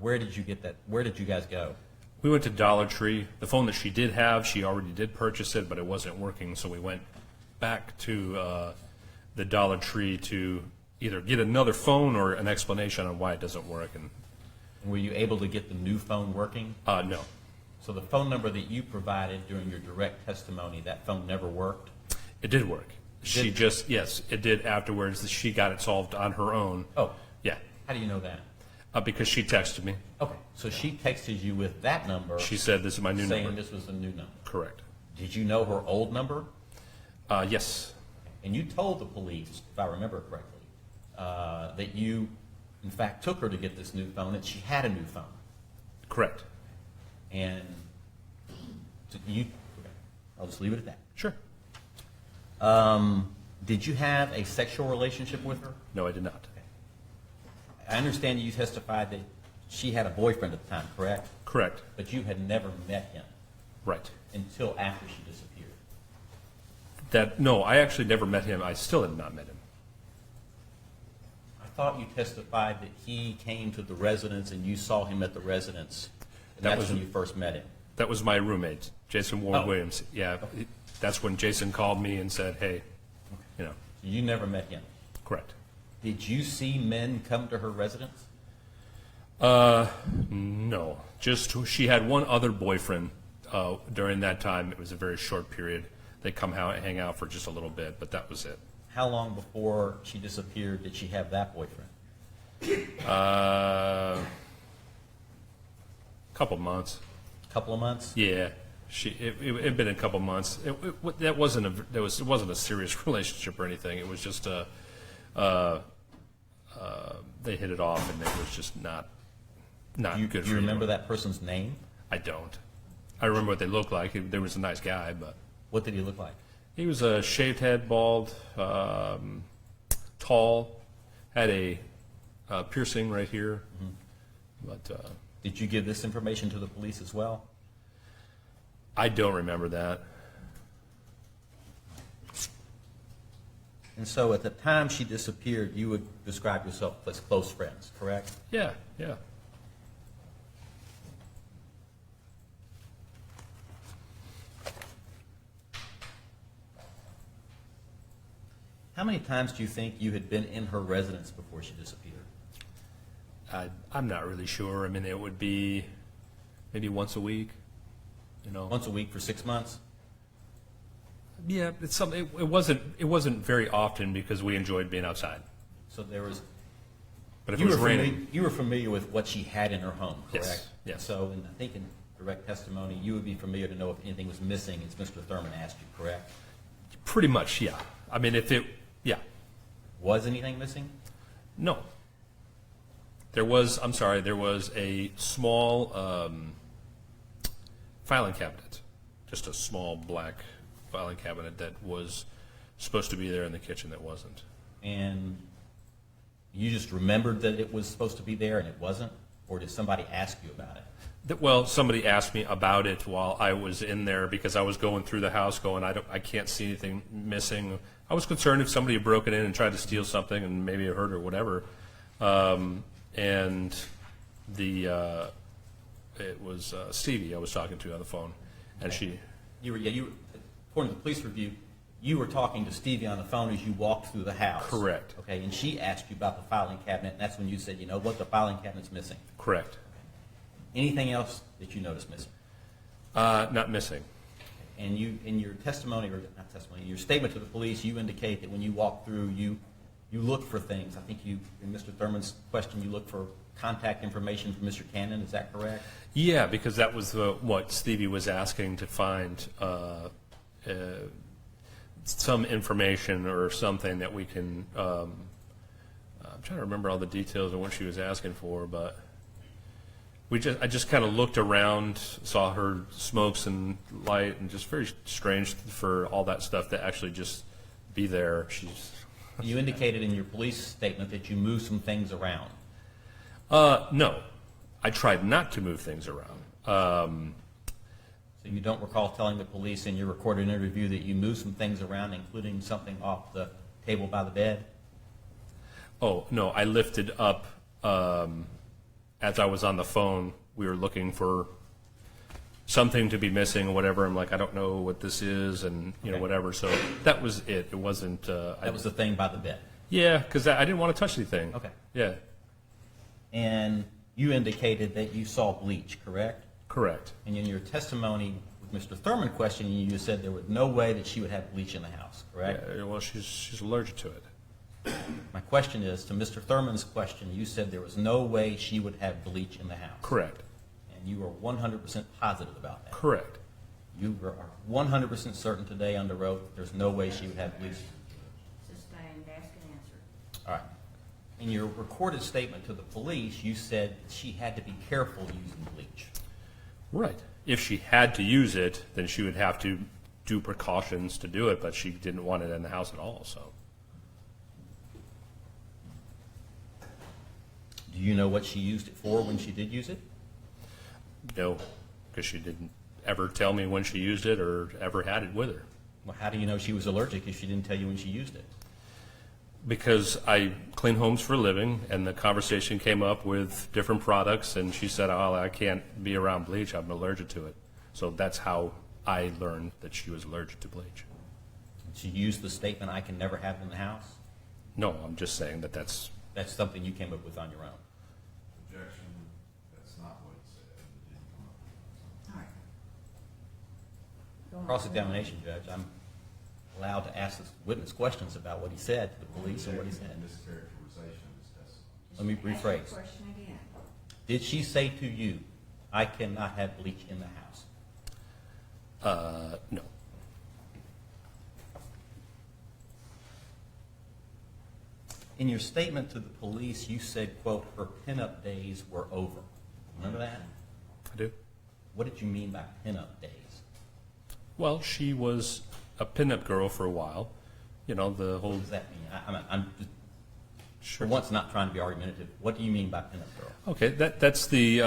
Speaker 6: where did you get that? Where did you guys go?
Speaker 5: We went to Dollar Tree. The phone that she did have, she already did purchase it, but it wasn't working, so we went back to the Dollar Tree to either get another phone or an explanation on why it doesn't work. And
Speaker 6: Were you able to get the new phone working?
Speaker 5: no,
Speaker 6: So the phone number that you provided during your direct testimony, that phone never worked?
Speaker 5: it did work. She
Speaker 6: Did-
Speaker 5: just, yes, it did afterwards. She got it solved on her own.
Speaker 6: Oh,
Speaker 5: Yeah,
Speaker 6: how do you know that?
Speaker 5: because she texted me.
Speaker 6: Okay, so she texted you with that number,
Speaker 5: She said, "This is my new
Speaker 6: saying
Speaker 5: number."
Speaker 6: this was the new number.
Speaker 5: Correct.
Speaker 6: Did you know her old number?
Speaker 5: Yes.
Speaker 6: And you told the police, if I remember correctly, that you, in fact, took her to get this new phone, that she had a new phone.
Speaker 5: Correct.
Speaker 6: And you, okay, I'll just leave it at that.
Speaker 5: Sure.
Speaker 6: Did you have a sexual relationship with her?
Speaker 5: No, I did not.
Speaker 6: I understand you testified that she had a boyfriend at the time, correct?
Speaker 5: Correct.
Speaker 6: But you had never met him
Speaker 5: Right.
Speaker 6: until after she disappeared.
Speaker 5: No, I actually never met him. I still have not met him.
Speaker 6: I thought you testified that he came to the residence and you saw him at the residence. And
Speaker 5: That
Speaker 6: that's
Speaker 5: was-
Speaker 6: when you first met him.
Speaker 5: That was my roommate, Jason Ward
Speaker 6: Oh.
Speaker 5: Williams. Yeah, that's when Jason called me and said, "Hey, you know."
Speaker 6: You never met him.
Speaker 5: Correct.
Speaker 6: Did you see men come to her residence?
Speaker 5: No, just she had one other boyfriend during that time. It was a very short period. They come hang out for just a little bit, but that was it.
Speaker 6: How long before she disappeared did she have that boyfriend?
Speaker 5: Couple months.
Speaker 6: A couple of months?
Speaker 5: Yeah, it had been a couple months. It wasn't a serious relationship or anything. It was just they hit it off, and it was just not
Speaker 6: Do
Speaker 5: good.
Speaker 6: you
Speaker 5: for
Speaker 6: remember
Speaker 5: either.
Speaker 6: that person's name?
Speaker 5: I don't. I remember what they looked like. There was a nice guy, but
Speaker 6: What did he look like?
Speaker 5: he was a shaved head, bald, tall, had a piercing right here. But
Speaker 6: Did you give this information to the police as well?
Speaker 5: I don't remember that.
Speaker 6: And so at the time she disappeared, you would describe yourself as close friends, correct?
Speaker 5: Yeah, yeah.
Speaker 6: How many times do you think you had been in her residence before she disappeared?
Speaker 5: I'm not really sure. I mean, it would be maybe once a week. You know.
Speaker 6: Once a week for 6 months?
Speaker 5: Yeah, it's something. It wasn't very often because we enjoyed being outside.
Speaker 6: So there was,
Speaker 5: But if it was raining,
Speaker 6: you were familiar with what she had in her home,
Speaker 5: Yes,
Speaker 6: correct?
Speaker 5: yes.
Speaker 6: So I think in direct testimony, you would be familiar to know if anything was missing, as Mr. Thurman asked you, correct?
Speaker 5: pretty much, yeah. I mean, yeah.
Speaker 6: Was anything missing?
Speaker 5: No. There was a small filing cabinet, just a small black filing cabinet that was supposed to be there in the kitchen that wasn't.
Speaker 6: And you just remembered that it was supposed to be there and it wasn't? Or did somebody ask you about it?
Speaker 5: Well, somebody asked me about it while I was in there because I was going through the house going, I can't see anything missing. I was concerned if somebody had broken in and tried to steal something and maybe it hurt or whatever. And it was Stevie I was talking to on the phone, and she.
Speaker 6: You were, according to the police review, you were talking to Stevie on the phone as you walked through the house.
Speaker 5: Correct.
Speaker 6: Okay, and she asked you about the filing cabinet, and that's when you said, you know what, the filing cabinet's missing.
Speaker 5: Correct.
Speaker 6: Anything else that you noticed missing?
Speaker 5: Not missing.
Speaker 6: And you, in your testimony, or not testimony, in your statement to the police, you indicate that when you walked through, you looked for things. I think you, in Mr. Thurman's question, you looked for contact information from Mr. Cannon. Is that correct?
Speaker 5: Yeah, because that was what Stevie was asking to find some information or something that we can. I'm trying to remember all the details of what she was asking for, but I just kind of looked around, saw her smokes and light, and just very strange for all that stuff to actually just be there.
Speaker 6: You indicated in your police statement that you moved some things around.
Speaker 5: No, I tried not to move things around.
Speaker 6: So you don't recall telling the police in your recorded interview that you moved some things around, including something off the table by the bed?
Speaker 5: Oh, no, I lifted up, as I was on the phone, we were looking for something to be missing or whatever. I'm like, I don't know what this is, and you know,
Speaker 6: Okay.
Speaker 5: whatever. So that was it. It wasn't.
Speaker 6: That was the thing by the bed.
Speaker 5: Yeah, because I didn't want to touch anything.
Speaker 6: Okay.
Speaker 5: Yeah,
Speaker 6: And you indicated that you saw bleach, correct?
Speaker 5: correct.
Speaker 6: And in your testimony with Mr. Thurman questioning you, you said there was no way that she would have bleach in the house, correct?
Speaker 5: Yeah, well, she's allergic to it.
Speaker 6: My question is, to Mr. Thurman's question, you said there was no way she would have bleach in the house.
Speaker 5: Correct.
Speaker 6: And you were 100% positive about that.
Speaker 5: Correct.
Speaker 6: You are 100% certain today under oath that there's no way she would have bleach.
Speaker 3: Sustained, ask and answer.
Speaker 6: All right. In your recorded statement to the police, you said she had to be careful using bleach.
Speaker 5: Right. If she had to use it, then she would have to do precautions to do it, but she didn't want it in the house at all, so.
Speaker 6: Do you know what she used it for when she did use it?
Speaker 5: No, because she didn't ever tell me when she used it or ever had it with her.
Speaker 6: Well, how do you know she was allergic if she didn't tell you when she used it?
Speaker 5: Because I clean homes for a living, and the conversation came up with different products, and she said, oh, I can't be around bleach, I'm allergic to it. So that's how I learned that she was allergic to bleach.
Speaker 6: She used the statement, I can never have it in the house?
Speaker 5: No, I'm just saying that that's,
Speaker 6: That's something you came up with on your own.
Speaker 4: Objection, that's not what it said. It didn't come up.
Speaker 2: All right. Go on.
Speaker 6: Cross-examination, Judge, I'm allowed to ask this witness questions about what he said to the police and what he said.
Speaker 4: Mischaracterization of his testimony.
Speaker 6: Let me
Speaker 3: Ask the
Speaker 6: rephrase.
Speaker 3: question again.
Speaker 6: Did she say to you, I cannot have bleach in the house?
Speaker 5: no.
Speaker 6: In your statement to the police, you said, quote, her pinup days were over. Remember that?
Speaker 5: I do.
Speaker 6: What did you mean by pinup days?
Speaker 5: Well, she was a pinup girl for a while. You know, the
Speaker 6: What
Speaker 5: whole,
Speaker 6: does that mean? I'm just,
Speaker 5: sure.
Speaker 6: for once, not trying to be argumentative. What do you mean by pinup girl?
Speaker 5: Okay, that's the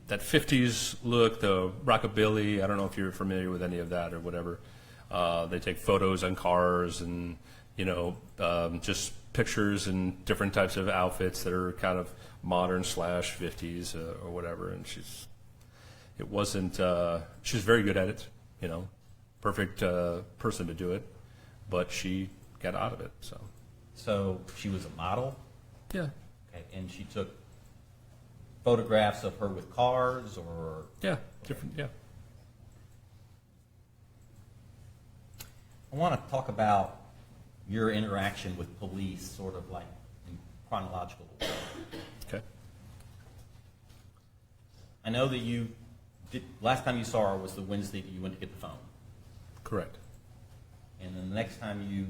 Speaker 5: that 50s look, the rockabilly. I don't know if you're familiar with any of that or whatever. They take photos on cars and, you know, just pictures and different types of outfits that are kind of modern / 50s or whatever. And it wasn't, she was very good at it, you know, perfect person to do it, but she got out of it, so.
Speaker 6: So she was a model,
Speaker 5: Yeah,
Speaker 6: okay, and she took photographs of her with cars or?
Speaker 5: yeah, different, yeah.
Speaker 6: I want to talk about your interaction with police, sort of like in chronological order.
Speaker 5: Okay.
Speaker 6: I know that you did, last time you saw her was the Wednesday that you went to get the phone.
Speaker 5: Correct.
Speaker 6: And then the next time you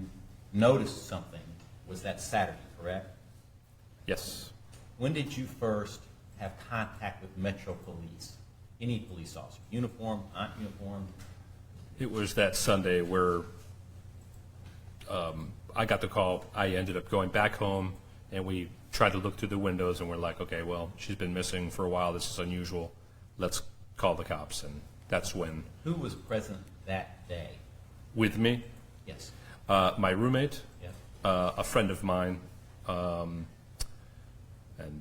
Speaker 6: noticed something was that Saturday, correct?
Speaker 5: Yes.
Speaker 6: When did you first have contact with Metro Police? Any police officer, uniform, not uniform?
Speaker 5: It was that Sunday where I got the call. I ended up going back home, and we tried to look through the windows, and we're like, okay, well, she's been missing for a while. This is unusual. Let's call the cops. And that's when,
Speaker 6: Who was present that day?
Speaker 5: with me,
Speaker 6: Yes,
Speaker 5: my roommate,
Speaker 6: yes.
Speaker 5: a friend of mine, and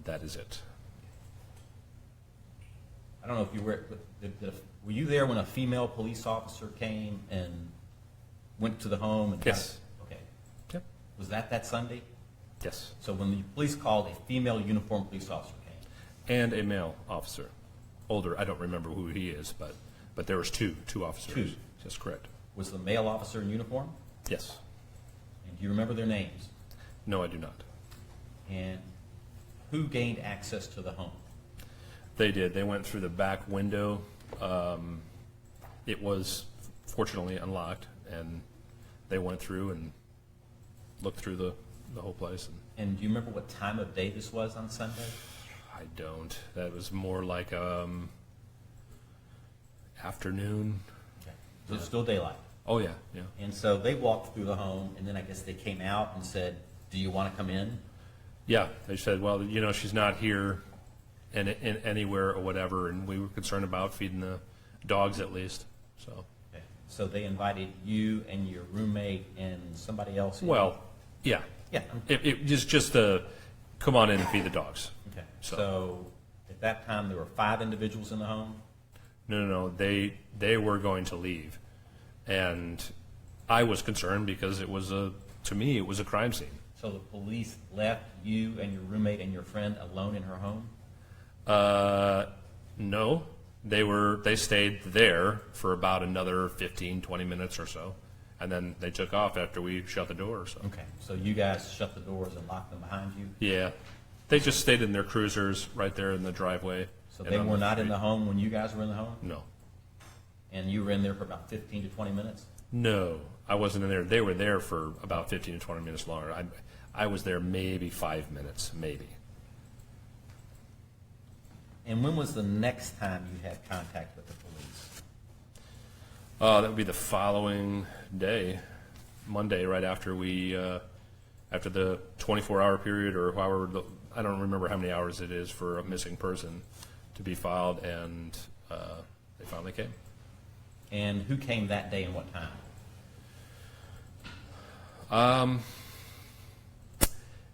Speaker 5: that is it.
Speaker 6: I don't know if you were, but were you there when a female police officer came and went to the home? And
Speaker 5: Yes.
Speaker 6: Okay.
Speaker 5: Yep.
Speaker 6: Was that Sunday?
Speaker 5: Yes.
Speaker 6: So when the police called, a female uniformed police officer came?
Speaker 5: And a male officer, older. I don't remember who he is, but there was two officers.
Speaker 6: Two.
Speaker 5: That's correct.
Speaker 6: Was the male officer in uniform?
Speaker 5: Yes.
Speaker 6: And do you remember their names?
Speaker 5: No, I do not.
Speaker 6: And who gained access to the home?
Speaker 5: They did. They went through the back window. It was fortunately unlocked, and they went through and looked through the whole place. And
Speaker 6: And do you remember what time of day this was on Sunday?
Speaker 5: I don't. That was more like afternoon.
Speaker 6: Okay. So it's still daylight.
Speaker 5: Oh yeah, yeah.
Speaker 6: And so they walked through the home, and then I guess they came out and said, do you want to come in?
Speaker 5: Yeah, they said, well, you know, she's not here in anywhere or whatever, and we were concerned about feeding the dogs at least. So,
Speaker 6: Okay. So they invited you and your roommate and somebody else in?
Speaker 5: well, yeah.
Speaker 6: Yeah.
Speaker 5: It just to come on in and feed the dogs.
Speaker 6: Okay.
Speaker 5: So-
Speaker 6: So at that time, there were 5 individuals in the home?
Speaker 5: No. They were going to leave, and I was concerned because to me, it was a crime scene.
Speaker 6: So the police left you and your roommate and your friend alone in her home?
Speaker 5: No, they stayed there for about another 15, 20 minutes or so, and then they took off after we shut the door. So
Speaker 6: Okay, so you guys shut the doors and locked them behind you?
Speaker 5: yeah, they just stayed in their cruisers right there in the driveway.
Speaker 6: So
Speaker 5: and
Speaker 6: they
Speaker 5: on
Speaker 6: were
Speaker 5: the
Speaker 6: not in
Speaker 5: street.
Speaker 6: the home when you guys were in the home?
Speaker 5: No,
Speaker 6: And you were in there for about 15 to 20 minutes?
Speaker 5: no, I wasn't in there. They were there for about 15 to 20 minutes longer. I was there maybe 5 minutes, maybe.
Speaker 6: And when was the next time you had contact with the police?
Speaker 5: That would be the following day, Monday, right after after the 24-hour period, or however, I don't remember how many hours it is for a missing person to be filed, and they finally came.
Speaker 6: And who came that day and what time?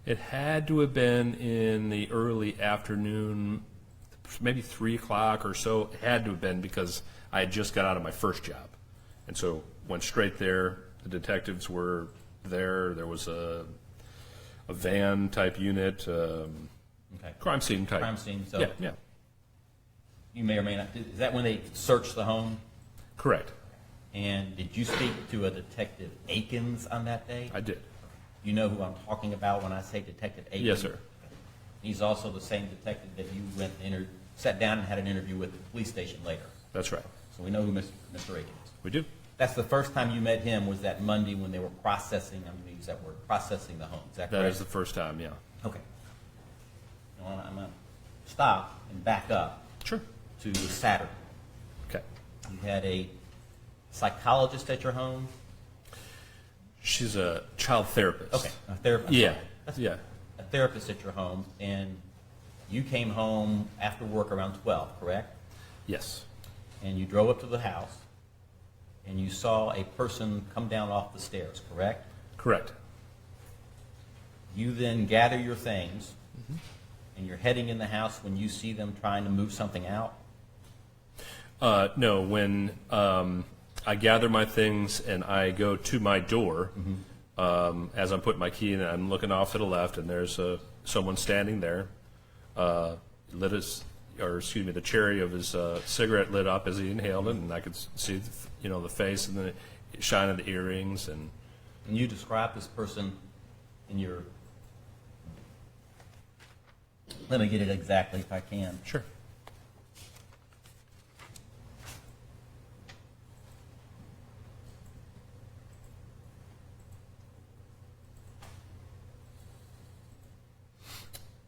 Speaker 5: It had to have been in the early afternoon, maybe 3 o'clock or so. It had to have been because I had just got out of my first job. And so went straight there. The detectives were there. There was a van type unit,
Speaker 6: Okay.
Speaker 5: crime scene type.
Speaker 6: Crime scene, so
Speaker 5: Yeah,
Speaker 6: you may or may not, is that when they searched the home?
Speaker 5: correct.
Speaker 6: And did you speak to a Detective Akins on that day?
Speaker 5: I did.
Speaker 6: You know who I'm talking about when I say Detective Akins?
Speaker 5: Yes, sir.
Speaker 6: He's also the same detective that you went and sat down and had an interview with at the police station later.
Speaker 5: That's right.
Speaker 6: So we know who Mr. Akins is.
Speaker 5: We do.
Speaker 6: That's the first time you met him, was that Monday when they were processing, I'm going to use that word, processing the home. Is that correct?
Speaker 5: That is the first time, yeah.
Speaker 6: Okay. Now, I'm going to stop and back up
Speaker 5: Sure.
Speaker 6: to Saturday.
Speaker 5: Okay.
Speaker 6: You had a psychologist at your home?
Speaker 5: She's a child therapist.
Speaker 6: Okay, a therapist.
Speaker 5: Yeah,
Speaker 6: That's
Speaker 5: yeah.
Speaker 6: A therapist at your home, and you came home after work around 12, correct?
Speaker 5: Yes.
Speaker 6: And you drove up to the house, and you saw a person come down off the stairs, correct?
Speaker 5: Correct.
Speaker 6: You then gather your things, and you're heading in the house when you see them trying to move something out?
Speaker 5: No, when I gather my things and I go to my door, as I'm putting my key in, I'm looking off to the left, and there's someone standing there. The cherry of his cigarette lit up as he inhaled it, and I could see, the face and the shine of the earrings, and
Speaker 6: And you describe this person in your... Let me get it exactly if I can.
Speaker 5: sure.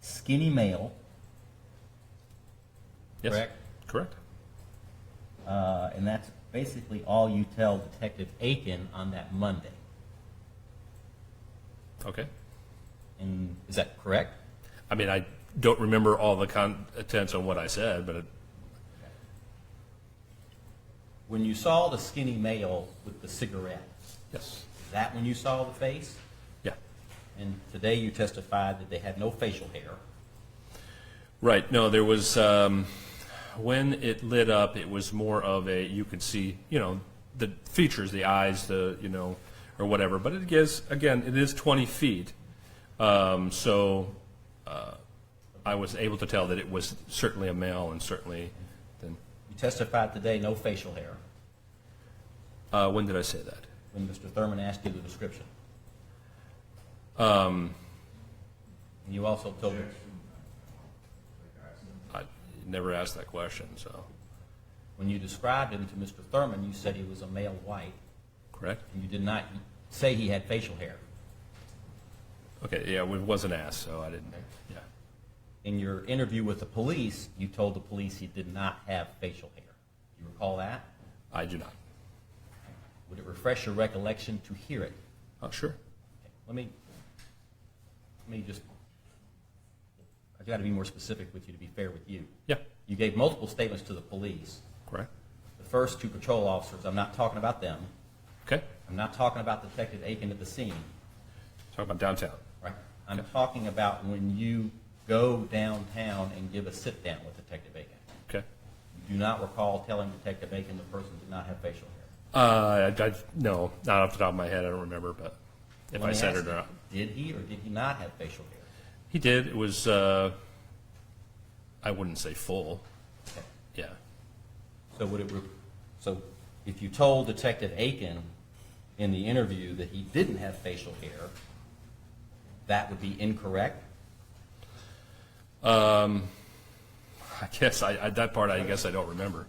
Speaker 6: Skinny male,
Speaker 5: Yes.
Speaker 6: correct?
Speaker 5: Correct.
Speaker 6: And that's basically all you tell Detective Aiken on that Monday.
Speaker 5: Okay.
Speaker 6: And is that correct?
Speaker 5: I mean, I don't remember all the contents on what I said, but
Speaker 6: When you saw the skinny male with the cigarette,
Speaker 5: yes.
Speaker 6: is that when you saw the face?
Speaker 5: Yeah.
Speaker 6: And today you testified that they had no facial hair.
Speaker 5: Right. No, there was when it lit up, it was more of a, you could see, the features, the eyes, or whatever. But it is 20 feet. So I was able to tell that it was certainly a male, and certainly then.
Speaker 6: You testified today no facial hair
Speaker 5: When did I say that?
Speaker 6: when Mr. Thurman asked you the description.
Speaker 5: Um,
Speaker 6: And you also told me,
Speaker 5: I never asked that question, so
Speaker 6: when you described him to Mr. Thurman, you said he was a male white,
Speaker 5: correct.
Speaker 6: and you did not say he had facial hair.
Speaker 5: Okay. Yeah, it wasn't asked, so I didn't. Yeah.
Speaker 6: In your interview with the police, you told the police he did not have facial hair. Do you recall that?
Speaker 5: I do not.
Speaker 6: Would it refresh your recollection to hear it?
Speaker 5: Oh, sure.
Speaker 6: Okay, let me just, I've got to be more specific with you to be fair with you.
Speaker 5: Yeah.
Speaker 6: You gave multiple statements to the police.
Speaker 5: Correct.
Speaker 6: The first two patrol officers, I'm not talking about them.
Speaker 5: Okay.
Speaker 6: I'm not talking about Detective Aiken at the scene,
Speaker 5: Talk about downtown.
Speaker 6: right? I'm talking about when you go downtown and give a sit-down with Detective Aiken.
Speaker 5: Okay.
Speaker 6: You do not recall telling Detective Aiken the person did not have facial hair.
Speaker 5: No, not off the top of my head, I don't remember, but if
Speaker 6: Let
Speaker 5: I
Speaker 6: me
Speaker 5: said it
Speaker 6: ask
Speaker 5: or
Speaker 6: you,
Speaker 5: not.
Speaker 6: did he or did he not have facial hair?
Speaker 5: He did. It was, I wouldn't say full.
Speaker 6: Okay.
Speaker 5: Yeah.
Speaker 6: So so if you told Detective Aiken in the interview that he didn't have facial hair, that would be incorrect?
Speaker 5: I guess that part, I guess I don't remember.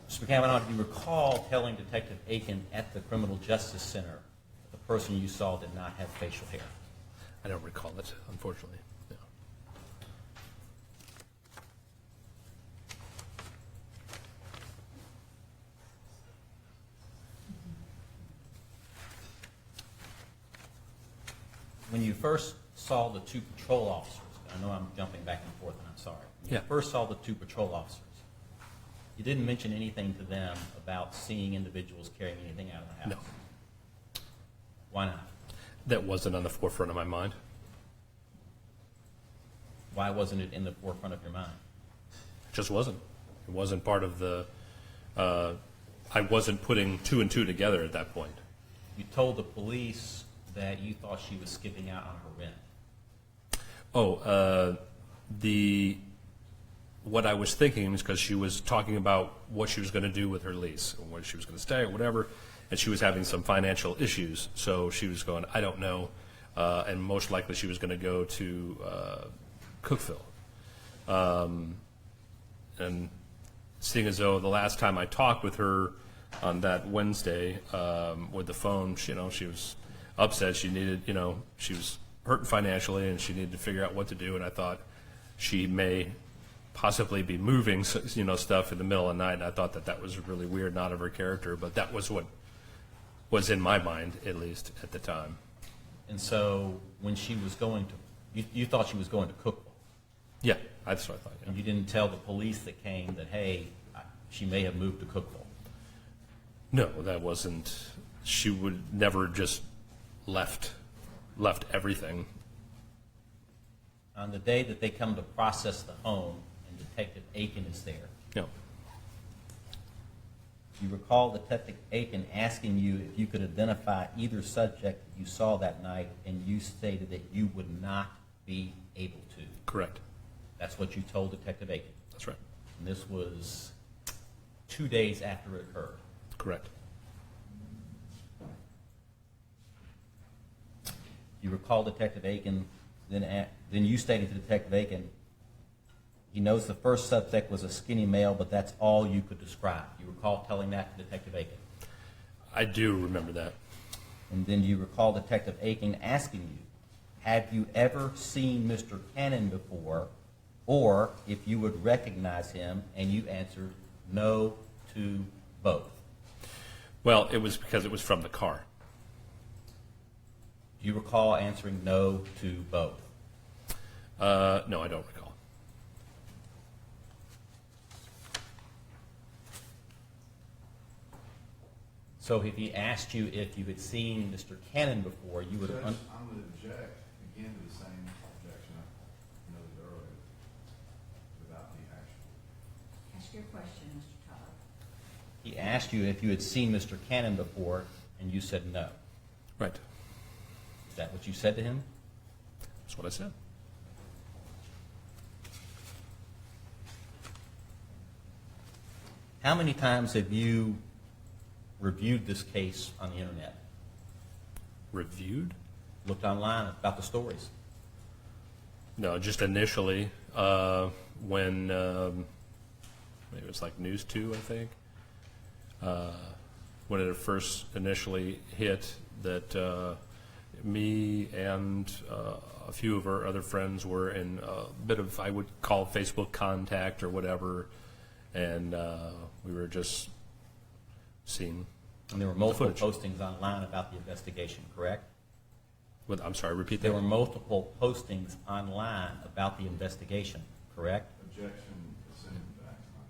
Speaker 6: Mr. Kavanaugh, do you recall telling Detective Aiken at the Criminal Justice Center that the person you saw did not have facial hair?
Speaker 5: I don't recall it, unfortunately. No.
Speaker 6: When you first saw the two patrol officers, I know I'm jumping back and forth and I'm sorry. When
Speaker 5: Yeah.
Speaker 6: you first saw the two patrol officers, you didn't mention anything to them about seeing individuals carrying anything out of the house?
Speaker 5: No.
Speaker 6: Why not?
Speaker 5: That wasn't on the forefront of my mind.
Speaker 6: Why wasn't it in the forefront of your mind?
Speaker 5: It just wasn't. It wasn't part of the, I wasn't putting two and two together at that point.
Speaker 6: You told the police that you thought she was skipping out on her rent.
Speaker 5: What I was thinking is because she was talking about what she was going to do with her lease, or where she was going to stay or whatever, and she was having some financial issues. So she was going, I don't know, and most likely she was going to go to Cookville. And seeing as though the last time I talked with her on that Wednesday with the phone, she was upset. She needed, she was hurting financially and she needed to figure out what to do. And I thought she may possibly be moving, stuff in the middle of the night. And I thought that was really weird, not of her character, but that was what was in my mind, at least at the time.
Speaker 6: And so when she was going to, you thought she was going to Cookville?
Speaker 5: Yeah, that's what I thought. Yeah.
Speaker 6: And you didn't tell the police that came that, hey, she may have moved to Cookville?
Speaker 5: No, that wasn't. She would never just left everything.
Speaker 6: On the day that they come to process the home and Detective Aiken is there,
Speaker 5: No.
Speaker 6: You recall Detective Aiken asking you if you could identify either subject that you saw that night, and you stated that you would not be able to.
Speaker 5: Correct.
Speaker 6: That's what you told Detective Aiken.
Speaker 5: That's right.
Speaker 6: And this was 2 days after it occurred.
Speaker 5: Correct.
Speaker 6: You recall Detective Aiken, then you stated to Detective Aiken, he knows the first suspect was a skinny male, but that's all you could describe. You recall telling that to Detective Aiken.
Speaker 5: I do remember that.
Speaker 6: And then you recall Detective Aiken asking you, have you ever seen Mr. Cannon before, or if you would recognize him, and you answered no to both.
Speaker 5: Well, it was because it was from the car.
Speaker 6: Do you recall answering no to both?
Speaker 5: No, I don't recall.
Speaker 4: So if he asked you if you had seen Mr. Cannon before, you would have...
Speaker 7: Judge, I'm going to object again to the same objection I noted earlier without the actual.
Speaker 3: Ask your question, Mr. Todd.
Speaker 6: He asked you if you had seen Mr. Cannon before, and you said no.
Speaker 5: Right.
Speaker 6: Is that what you said to him?
Speaker 5: That's what I said.
Speaker 6: How many times have you reviewed this case on the internet?
Speaker 5: Reviewed?
Speaker 6: Looked online about the stories?
Speaker 5: No, just initially when maybe it was like News 2, I think, when it first initially hit that me and a few of our other friends were in a bit of, I would call Facebook contact or whatever, and we were just seeing.
Speaker 6: And there were multiple
Speaker 5: footage.
Speaker 6: postings online about the investigation, correct?
Speaker 5: I'm sorry, repeat
Speaker 6: There
Speaker 5: that.
Speaker 6: were multiple postings online about the investigation, correct?
Speaker 7: Objection to sending back on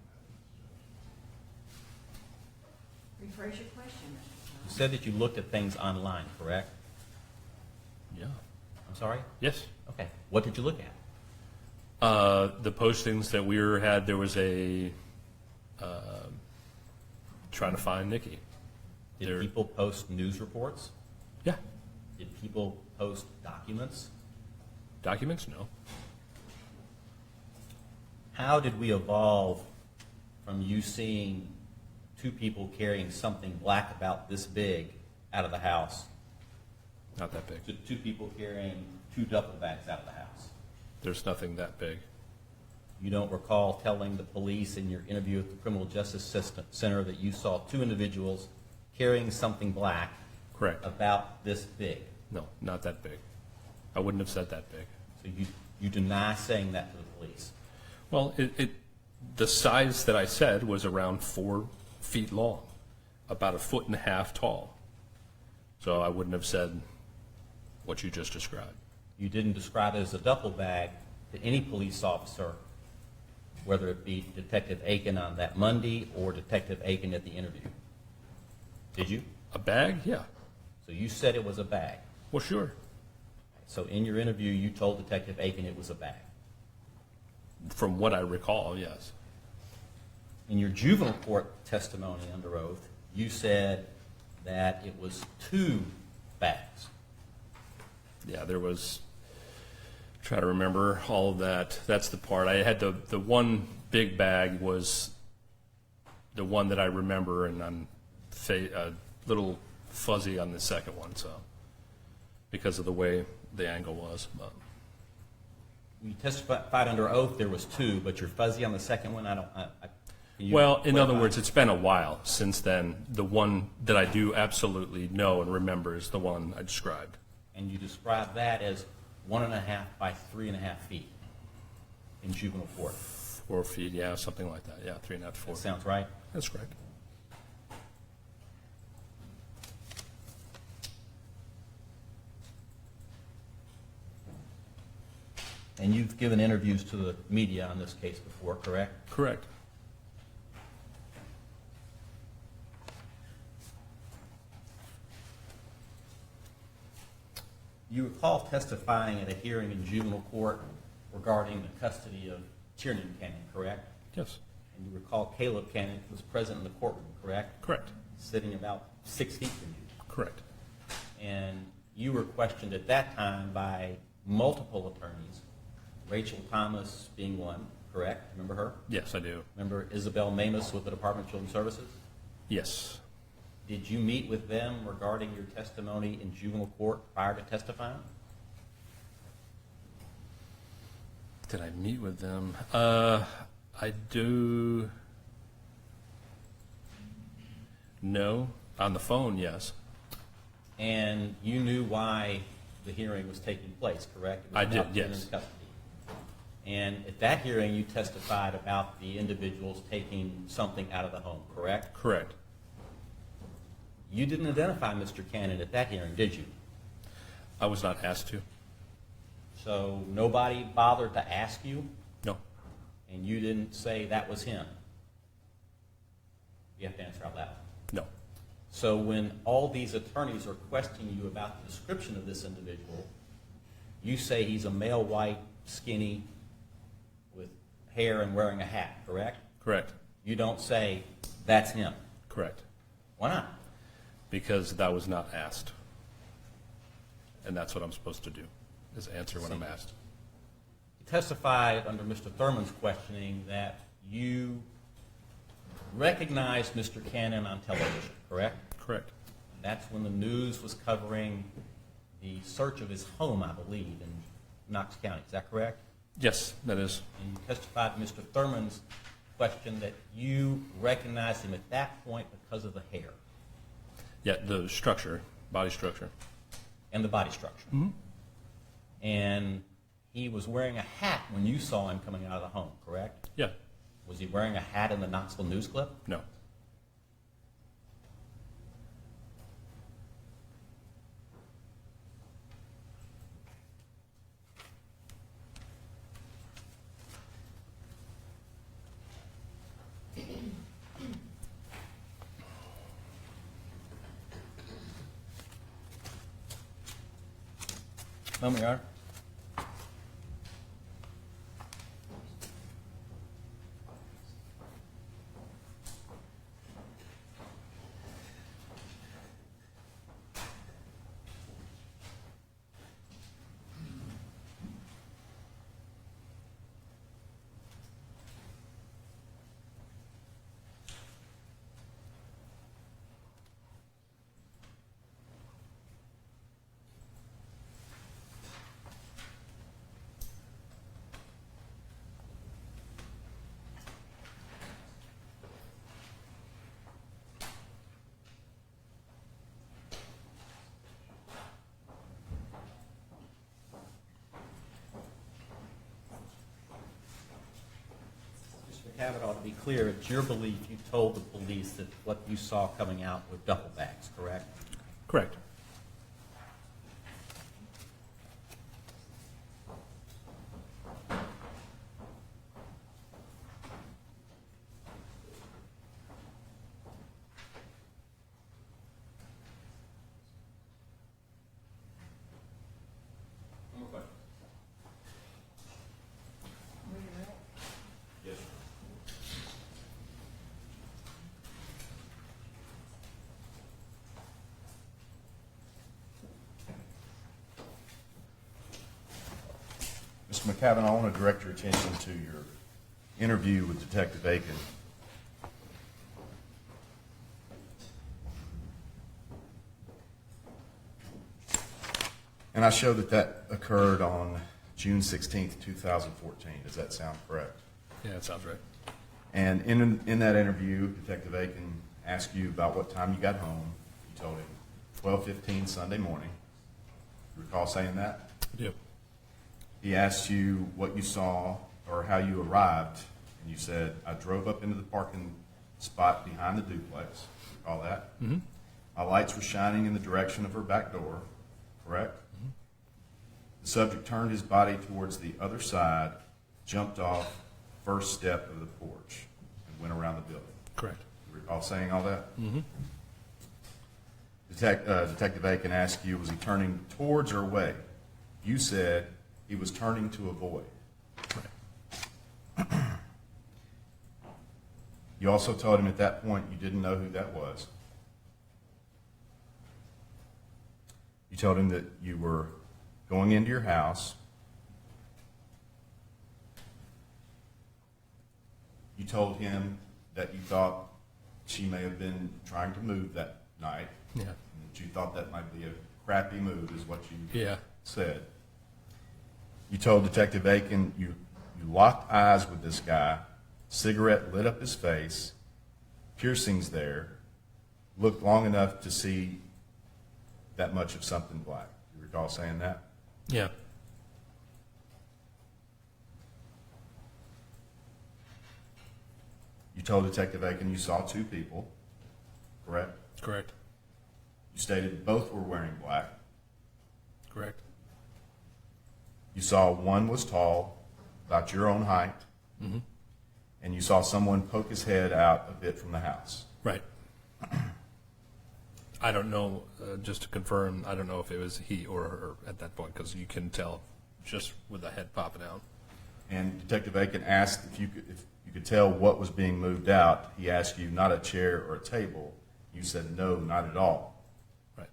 Speaker 7: that, Judge.
Speaker 3: Rephrase your question, Mr.
Speaker 6: You
Speaker 3: Todd.
Speaker 6: said that you looked at things online, correct?
Speaker 5: Yeah.
Speaker 6: I'm sorry?
Speaker 5: Yes.
Speaker 6: Okay. What did you look at?
Speaker 5: The postings that we had, there was a trying to find Nikki.
Speaker 6: Did
Speaker 5: There-
Speaker 6: people post news reports?
Speaker 5: Yeah.
Speaker 6: Did people post documents?
Speaker 5: Documents? No.
Speaker 6: How did we evolve from you seeing two people carrying something black about this big out of the house
Speaker 5: Not that big.
Speaker 6: to two people carrying two duffel bags out of the house?
Speaker 5: There's nothing that big.
Speaker 6: You don't recall telling the police in your interview at the Criminal Justice Center that you saw two individuals carrying something black
Speaker 5: Correct.
Speaker 6: about this big.
Speaker 5: No, not that big. I wouldn't have said that big.
Speaker 6: So you deny saying that to the police.
Speaker 5: Well, the size that I said was around 4 feet long, about 1.5 feet tall. So I wouldn't have said what you just described.
Speaker 6: You didn't describe it as a duffel bag to any police officer, whether it be Detective Aiken on that Monday or Detective Aiken at the interview. Did you?
Speaker 5: A bag? Yeah.
Speaker 6: So you said it was a bag.
Speaker 5: Well, sure.
Speaker 6: So in your interview, you told Detective Aiken it was a bag.
Speaker 5: From what I recall, yes.
Speaker 6: In your juvenile court testimony under oath, you said that it was 2 bags.
Speaker 5: Yeah, there was. Try to remember all of that. That's the part. I had the one big bag was the one that I remember, and I'm a little fuzzy on the second one, so because of the way the angle was. But.
Speaker 6: You testified under oath there was 2, but you're fuzzy on the second one. Can you
Speaker 5: Well, in other
Speaker 6: clarify?
Speaker 5: words, it's been a while since then. The one that I do absolutely know and remember is the one I described.
Speaker 6: And you described that as 1.5 by 3.5 feet in juvenile court.
Speaker 5: 4 feet, yeah, something like that. Yeah, 3.5 to 4.
Speaker 6: That sounds right?
Speaker 5: That's correct.
Speaker 6: And you've given interviews to the media on this case before, correct?
Speaker 5: Correct.
Speaker 6: You recall testifying at a hearing in juvenile court regarding the custody of Tiernan Cannon, correct?
Speaker 5: Yes.
Speaker 6: and you recall Caleb Cannon was present in the courtroom, correct?
Speaker 5: Correct.
Speaker 6: Sitting about 6 feet from you.
Speaker 5: Correct.
Speaker 6: And you were questioned at that time by multiple attorneys, Rachel Thomas being one, correct? Remember her?
Speaker 5: Yes, I do.
Speaker 6: Remember Isabel Mamus with the Department of Children's Services?
Speaker 5: Yes.
Speaker 6: Did you meet with them regarding your testimony in juvenile court prior to testifying?
Speaker 5: Did I meet with them? I do. No. On the phone, yes.
Speaker 6: And you knew why the hearing was taking place, correct? It was
Speaker 5: I did,
Speaker 6: about children's
Speaker 5: yes.
Speaker 6: custody. And at that hearing, you testified about the individuals taking something out of the home, correct?
Speaker 5: Correct.
Speaker 6: You didn't identify Mr. Cannon at that hearing, did you?
Speaker 5: I was not asked to.
Speaker 6: So nobody bothered to ask you,
Speaker 5: No.
Speaker 6: and you didn't say that was him? You have to answer out loud.
Speaker 5: No.
Speaker 6: So when all these attorneys are questioning you about the description of this individual, you say he's a male, white, skinny, with hair and wearing a hat, correct?
Speaker 5: Correct.
Speaker 6: You don't say, that's him.
Speaker 5: Correct.
Speaker 6: Why not?
Speaker 5: Because that was not asked. And that's what I'm supposed to do, is answer when I'm asked.
Speaker 6: You testified under Mr. Thurman's questioning that you recognized Mr. Cannon on television, correct?
Speaker 5: Correct.
Speaker 6: And that's when the news was covering the search of his home, I believe, in Knox County. Is that correct?
Speaker 5: Yes, that is.
Speaker 6: And you testified to Mr. Thurman's question that you recognized him at that point because of the hair
Speaker 5: Yeah, the structure, body structure.
Speaker 6: and the body structure. And he was wearing a hat when you saw him coming out of the home, correct?
Speaker 5: Yeah.
Speaker 6: Was he wearing a hat in the Knoxville news clip?
Speaker 5: No.
Speaker 6: Moment, Your Honor. Mr. Cavanaugh, to be clear, it's your belief you told the police that what you saw coming out were duffel bags, correct?
Speaker 5: Correct.
Speaker 6: One more question. Yes, sir.
Speaker 4: Mr. McCavan, I want to direct your attention to your interview with Detective Aiken. And I show that that occurred on June 16th, 2014. Does that sound correct?
Speaker 5: Yeah, that sounds right.
Speaker 4: And in that interview, Detective Aiken asked you about what time you got home. You told him 12:15 Sunday morning. You recall saying that?
Speaker 5: I do.
Speaker 4: He asked you what you saw or how you arrived, and you said, I drove up into the parking spot behind the duplex. Recall that?
Speaker 5: Mm-hmm.
Speaker 4: My lights were shining in the direction of her back door, correct?
Speaker 5: Mm-hmm.
Speaker 4: The subject turned his body towards the other side, jumped off first step of the porch, and went around the building.
Speaker 5: Correct.
Speaker 4: You recall saying all that?
Speaker 5: Mm-hmm.
Speaker 4: Detective Aiken asked you, was he turning towards or away? You said he was turning to avoid.
Speaker 5: Right.
Speaker 4: You also told him at that point you didn't know who that was. You told him that you were going into your house. You told him that you thought she may have been trying to move that night.
Speaker 5: Yeah.
Speaker 4: And that you thought that might be a crappy move, is what you
Speaker 5: Yeah.
Speaker 4: said. You told Detective Aiken you locked eyes with this guy, cigarette lit up his face, piercings there, looked long enough to see that much of something black. You recall saying that?
Speaker 5: Yeah.
Speaker 4: You told Detective Aiken you saw two people, correct?
Speaker 5: Correct.
Speaker 4: You stated both were wearing black.
Speaker 5: Correct.
Speaker 4: You saw one was tall, about your own height, and you saw someone poke his head out a bit from the house.
Speaker 5: Right. I don't know, just to confirm, I don't know if it was he or her at that point, because you can tell just with the head popping out.
Speaker 4: And Detective Aiken asked if you could tell what was being moved out. He asked you not a chair or a table. You said no, not at all.
Speaker 5: Right.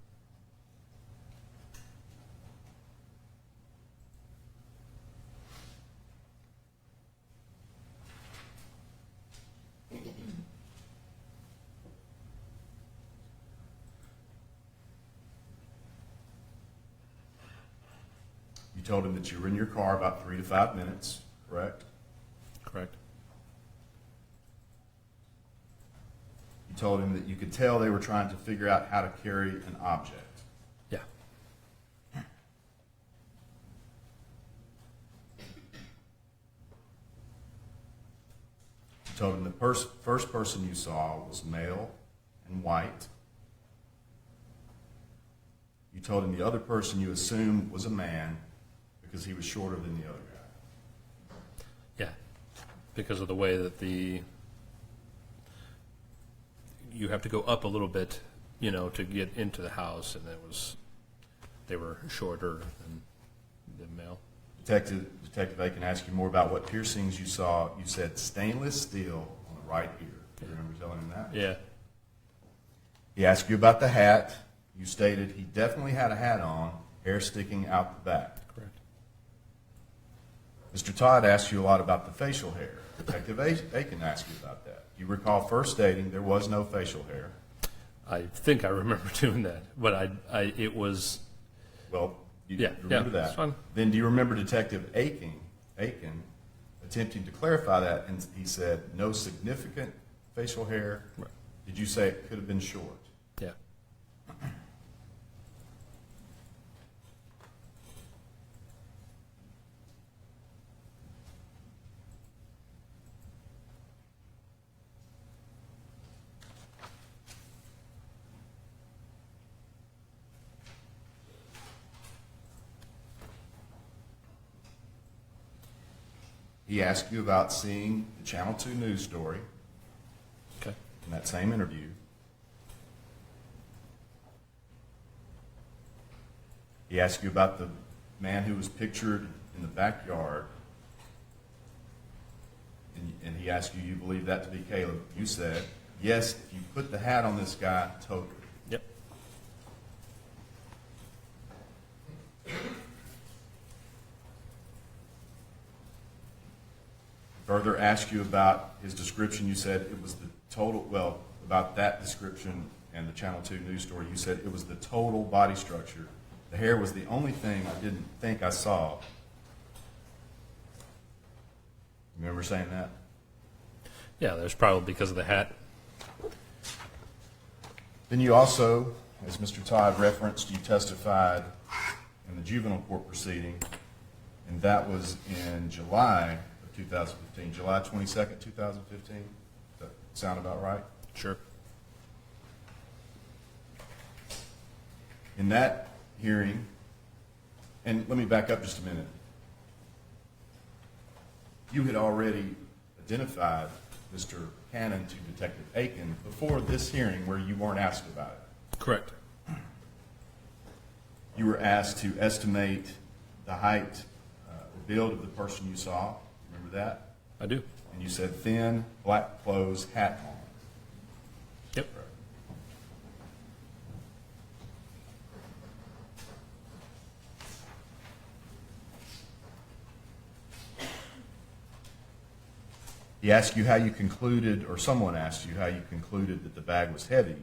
Speaker 4: You told him that you were in your car about 3 to 5 minutes, correct?
Speaker 5: Correct.
Speaker 4: You told him that you could tell they were trying to figure out how to carry an object.
Speaker 5: Yeah.
Speaker 4: You told him the first person you saw was male and white. You told him the other person you assumed was a man because he was shorter than the other guy.
Speaker 5: Yeah. Because of the way that you have to go up a little bit, to get into the house, and they were shorter than the male.
Speaker 4: Detective Aiken asked you more about what piercings you saw. You said stainless steel on the right ear. Do you remember telling him that?
Speaker 5: Yeah.
Speaker 4: He asked you about the hat. You stated he definitely had a hat on, hair sticking out the back.
Speaker 5: Correct.
Speaker 4: Mr. Todd asked you a lot about the facial hair. Detective Aiken asked you about that. You recall first stating there was no facial hair.
Speaker 5: I think I remember doing that, but it was.
Speaker 4: Well, you
Speaker 5: Yeah,
Speaker 4: remember
Speaker 5: yeah,
Speaker 4: that.
Speaker 5: it's fine.
Speaker 4: Then do you remember Detective Aiken attempting to clarify that, and he said no significant facial hair?
Speaker 5: Right.
Speaker 4: Did you say it could have been short?
Speaker 5: Yeah.
Speaker 4: He asked you about seeing the Channel 2 news story
Speaker 5: Okay.
Speaker 4: in that same interview. He asked you about the man who was pictured in the backyard, and he asked you believe that to be Caleb. You said, yes, if you put the hat on this guy, totally.
Speaker 5: Yep.
Speaker 4: Further asked you about his description. You said it was the total, well, about that description and the Channel 2 news story, you said it was the total body structure. The hair was the only thing I didn't think I saw. Remember saying that?
Speaker 5: Yeah, there's probably because of the hat.
Speaker 4: Then you also, as Mr. Todd referenced, you testified in the juvenile court proceeding, and that was in July of 2015, July 22nd, 2015. Does that sound about right?
Speaker 5: Sure.
Speaker 4: In that hearing, and let me back up just a minute. You had already identified Mr. Cannon to Detective Aiken before this hearing where you weren't asked about it.
Speaker 5: Correct.
Speaker 4: You were asked to estimate the height or build of the person you saw. Remember that?
Speaker 5: I do.
Speaker 4: And you said thin, black clothes, hat on.
Speaker 5: Yep.
Speaker 4: He asked you how you concluded, or someone asked you how you concluded that the bag was heavy,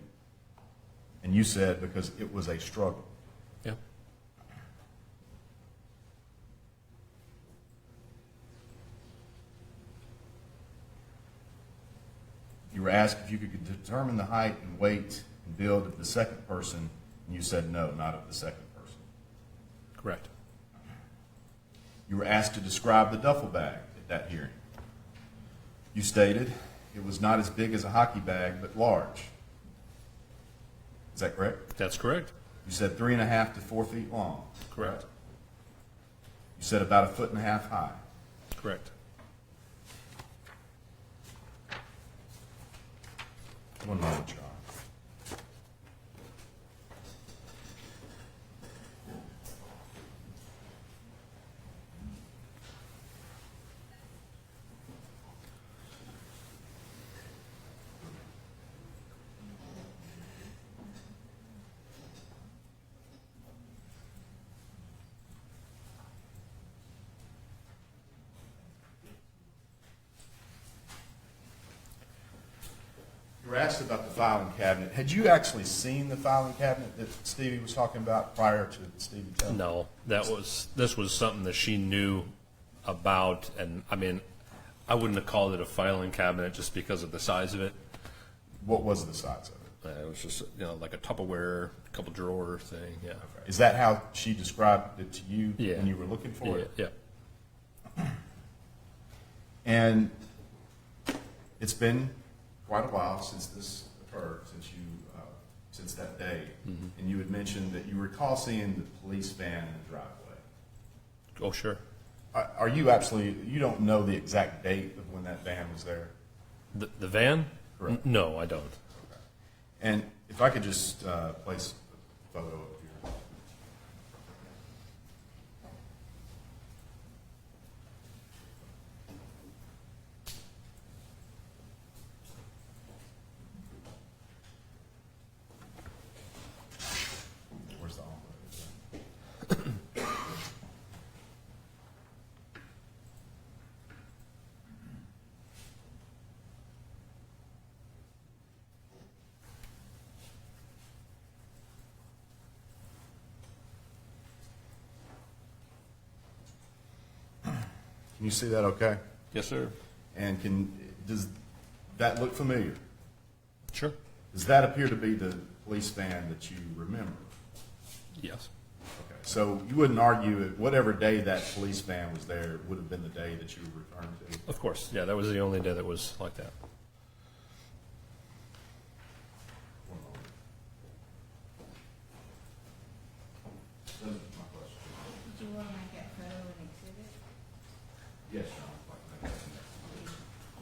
Speaker 4: and you said because it was a struggle.
Speaker 5: Yep.
Speaker 4: You were asked if you could determine the height and weight and build of the second person, and you said no, not of the second person.
Speaker 5: Correct.
Speaker 4: You were asked to describe the duffel bag at that hearing. You stated it was not as big as a hockey bag, but large. Is that correct?
Speaker 5: That's correct.
Speaker 4: You said 3.5 to 4 feet long.
Speaker 5: Correct.
Speaker 4: You said about 1.5 feet high.
Speaker 5: Correct.
Speaker 4: One moment, John. You were asked about the filing cabinet. Had you actually seen the filing cabinet that Stevie was talking about prior to Stevie telling you?
Speaker 5: No, this was something that she knew about, and I mean, I wouldn't have called it a filing cabinet just because of the size of it.
Speaker 4: What was the size of it?
Speaker 5: It was just, like a Tupperware, couple drawer thing, yeah.
Speaker 4: Is that how she described it to you
Speaker 5: Yeah.
Speaker 4: when you were looking for it?
Speaker 5: Yeah.
Speaker 4: And it's been quite a while since this occurred, since that day.
Speaker 5: Mm-hmm.
Speaker 4: And you had mentioned that you recall seeing the police van in the driveway.
Speaker 5: Oh, sure.
Speaker 4: Are you absolutely, you don't know the exact date of when that van was there?
Speaker 5: The van?
Speaker 4: Correct.
Speaker 5: No, I don't.
Speaker 4: And if I could just place a photo up here. Where's the envelope? Can you see that okay?
Speaker 5: Yes, sir.
Speaker 4: And does that look familiar?
Speaker 5: Sure.
Speaker 4: Does that appear to be the police van that you remember?
Speaker 5: Yes.
Speaker 4: Okay, so you wouldn't argue that whatever day that police van was there would have been the day that you were referring to?
Speaker 5: Of course. Yeah, that was the only day that was like that.
Speaker 4: One moment. Those are my questions.
Speaker 2: Did you want to make that photo an exhibit?
Speaker 4: Yes, John. Like that.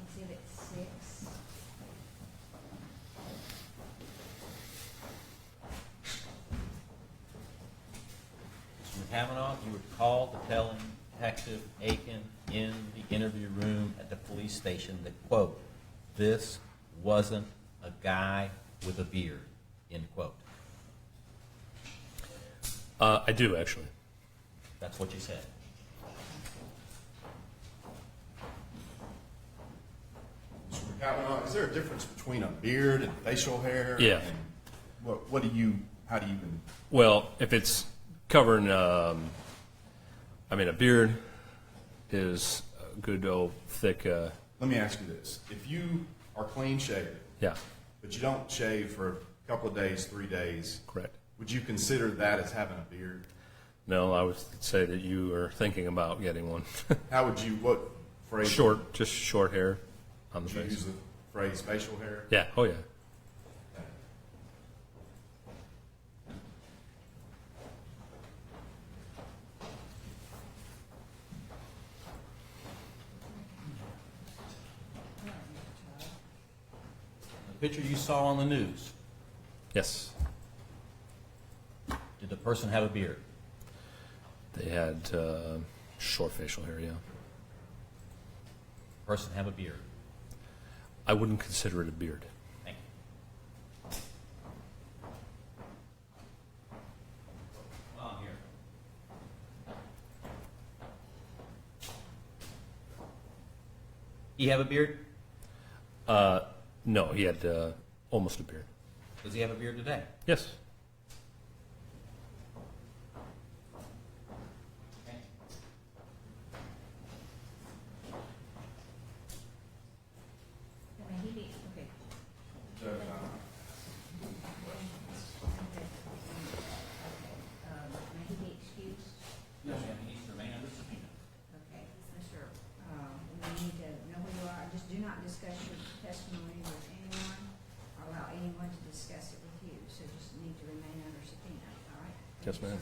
Speaker 2: Exhibit 6.
Speaker 6: Mr. Kavanaugh, you recall the telling Detective Aiken in the interview room at the police station that, quote, "This wasn't a guy with a beard," end quote.
Speaker 5: I do, actually.
Speaker 6: That's what you said.
Speaker 4: Mr. Kavanaugh, is there a difference between a beard and facial hair?
Speaker 5: Yeah.
Speaker 4: And how do you even?
Speaker 5: Well, if it's covering, a beard is a good old thick,
Speaker 4: Let me ask you this. If you are clean shaven,
Speaker 5: yeah,
Speaker 4: but you don't shave for a couple of days, 3 days,
Speaker 5: correct.
Speaker 4: would you consider that as having a beard?
Speaker 5: No, I would say that you are thinking about getting one.
Speaker 4: How would you, what phrase?
Speaker 5: Short, just short hair on the
Speaker 4: Would you use
Speaker 5: face.
Speaker 4: the phrase facial hair?
Speaker 5: Yeah, oh yeah.
Speaker 6: The picture you saw on the news,
Speaker 5: Yes.
Speaker 6: did the person have a beard?
Speaker 5: They had short facial hair, yeah.
Speaker 6: person have a beard?
Speaker 5: I wouldn't consider it a beard.
Speaker 6: Thank you. Well, I'm here. He have a beard?
Speaker 5: No, he had almost a beard.
Speaker 6: Does he have a beard today?
Speaker 5: Yes.
Speaker 6: Okay.
Speaker 7: Judge,
Speaker 3: May he be excused?
Speaker 6: No, ma'am, he needs to remain under subpoena.
Speaker 3: Okay, Mr., we need to know who you are. Just do not discuss your testimony with anyone or allow anyone to discuss it with you. So just need to remain under subpoena, all right?
Speaker 5: Yes, ma'am.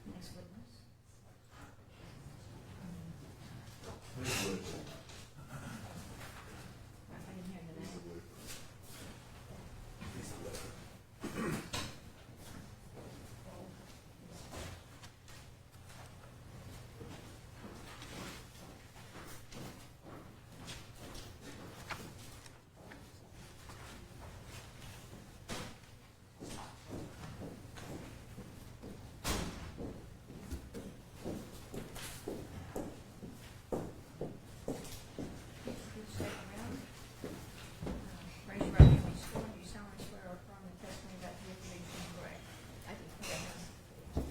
Speaker 3: Next witness.
Speaker 7: please would.
Speaker 3: I didn't hear the name. Raise your right hand and swear. Do you solemnly swear or affirm the testimony about to give today is correct? I do.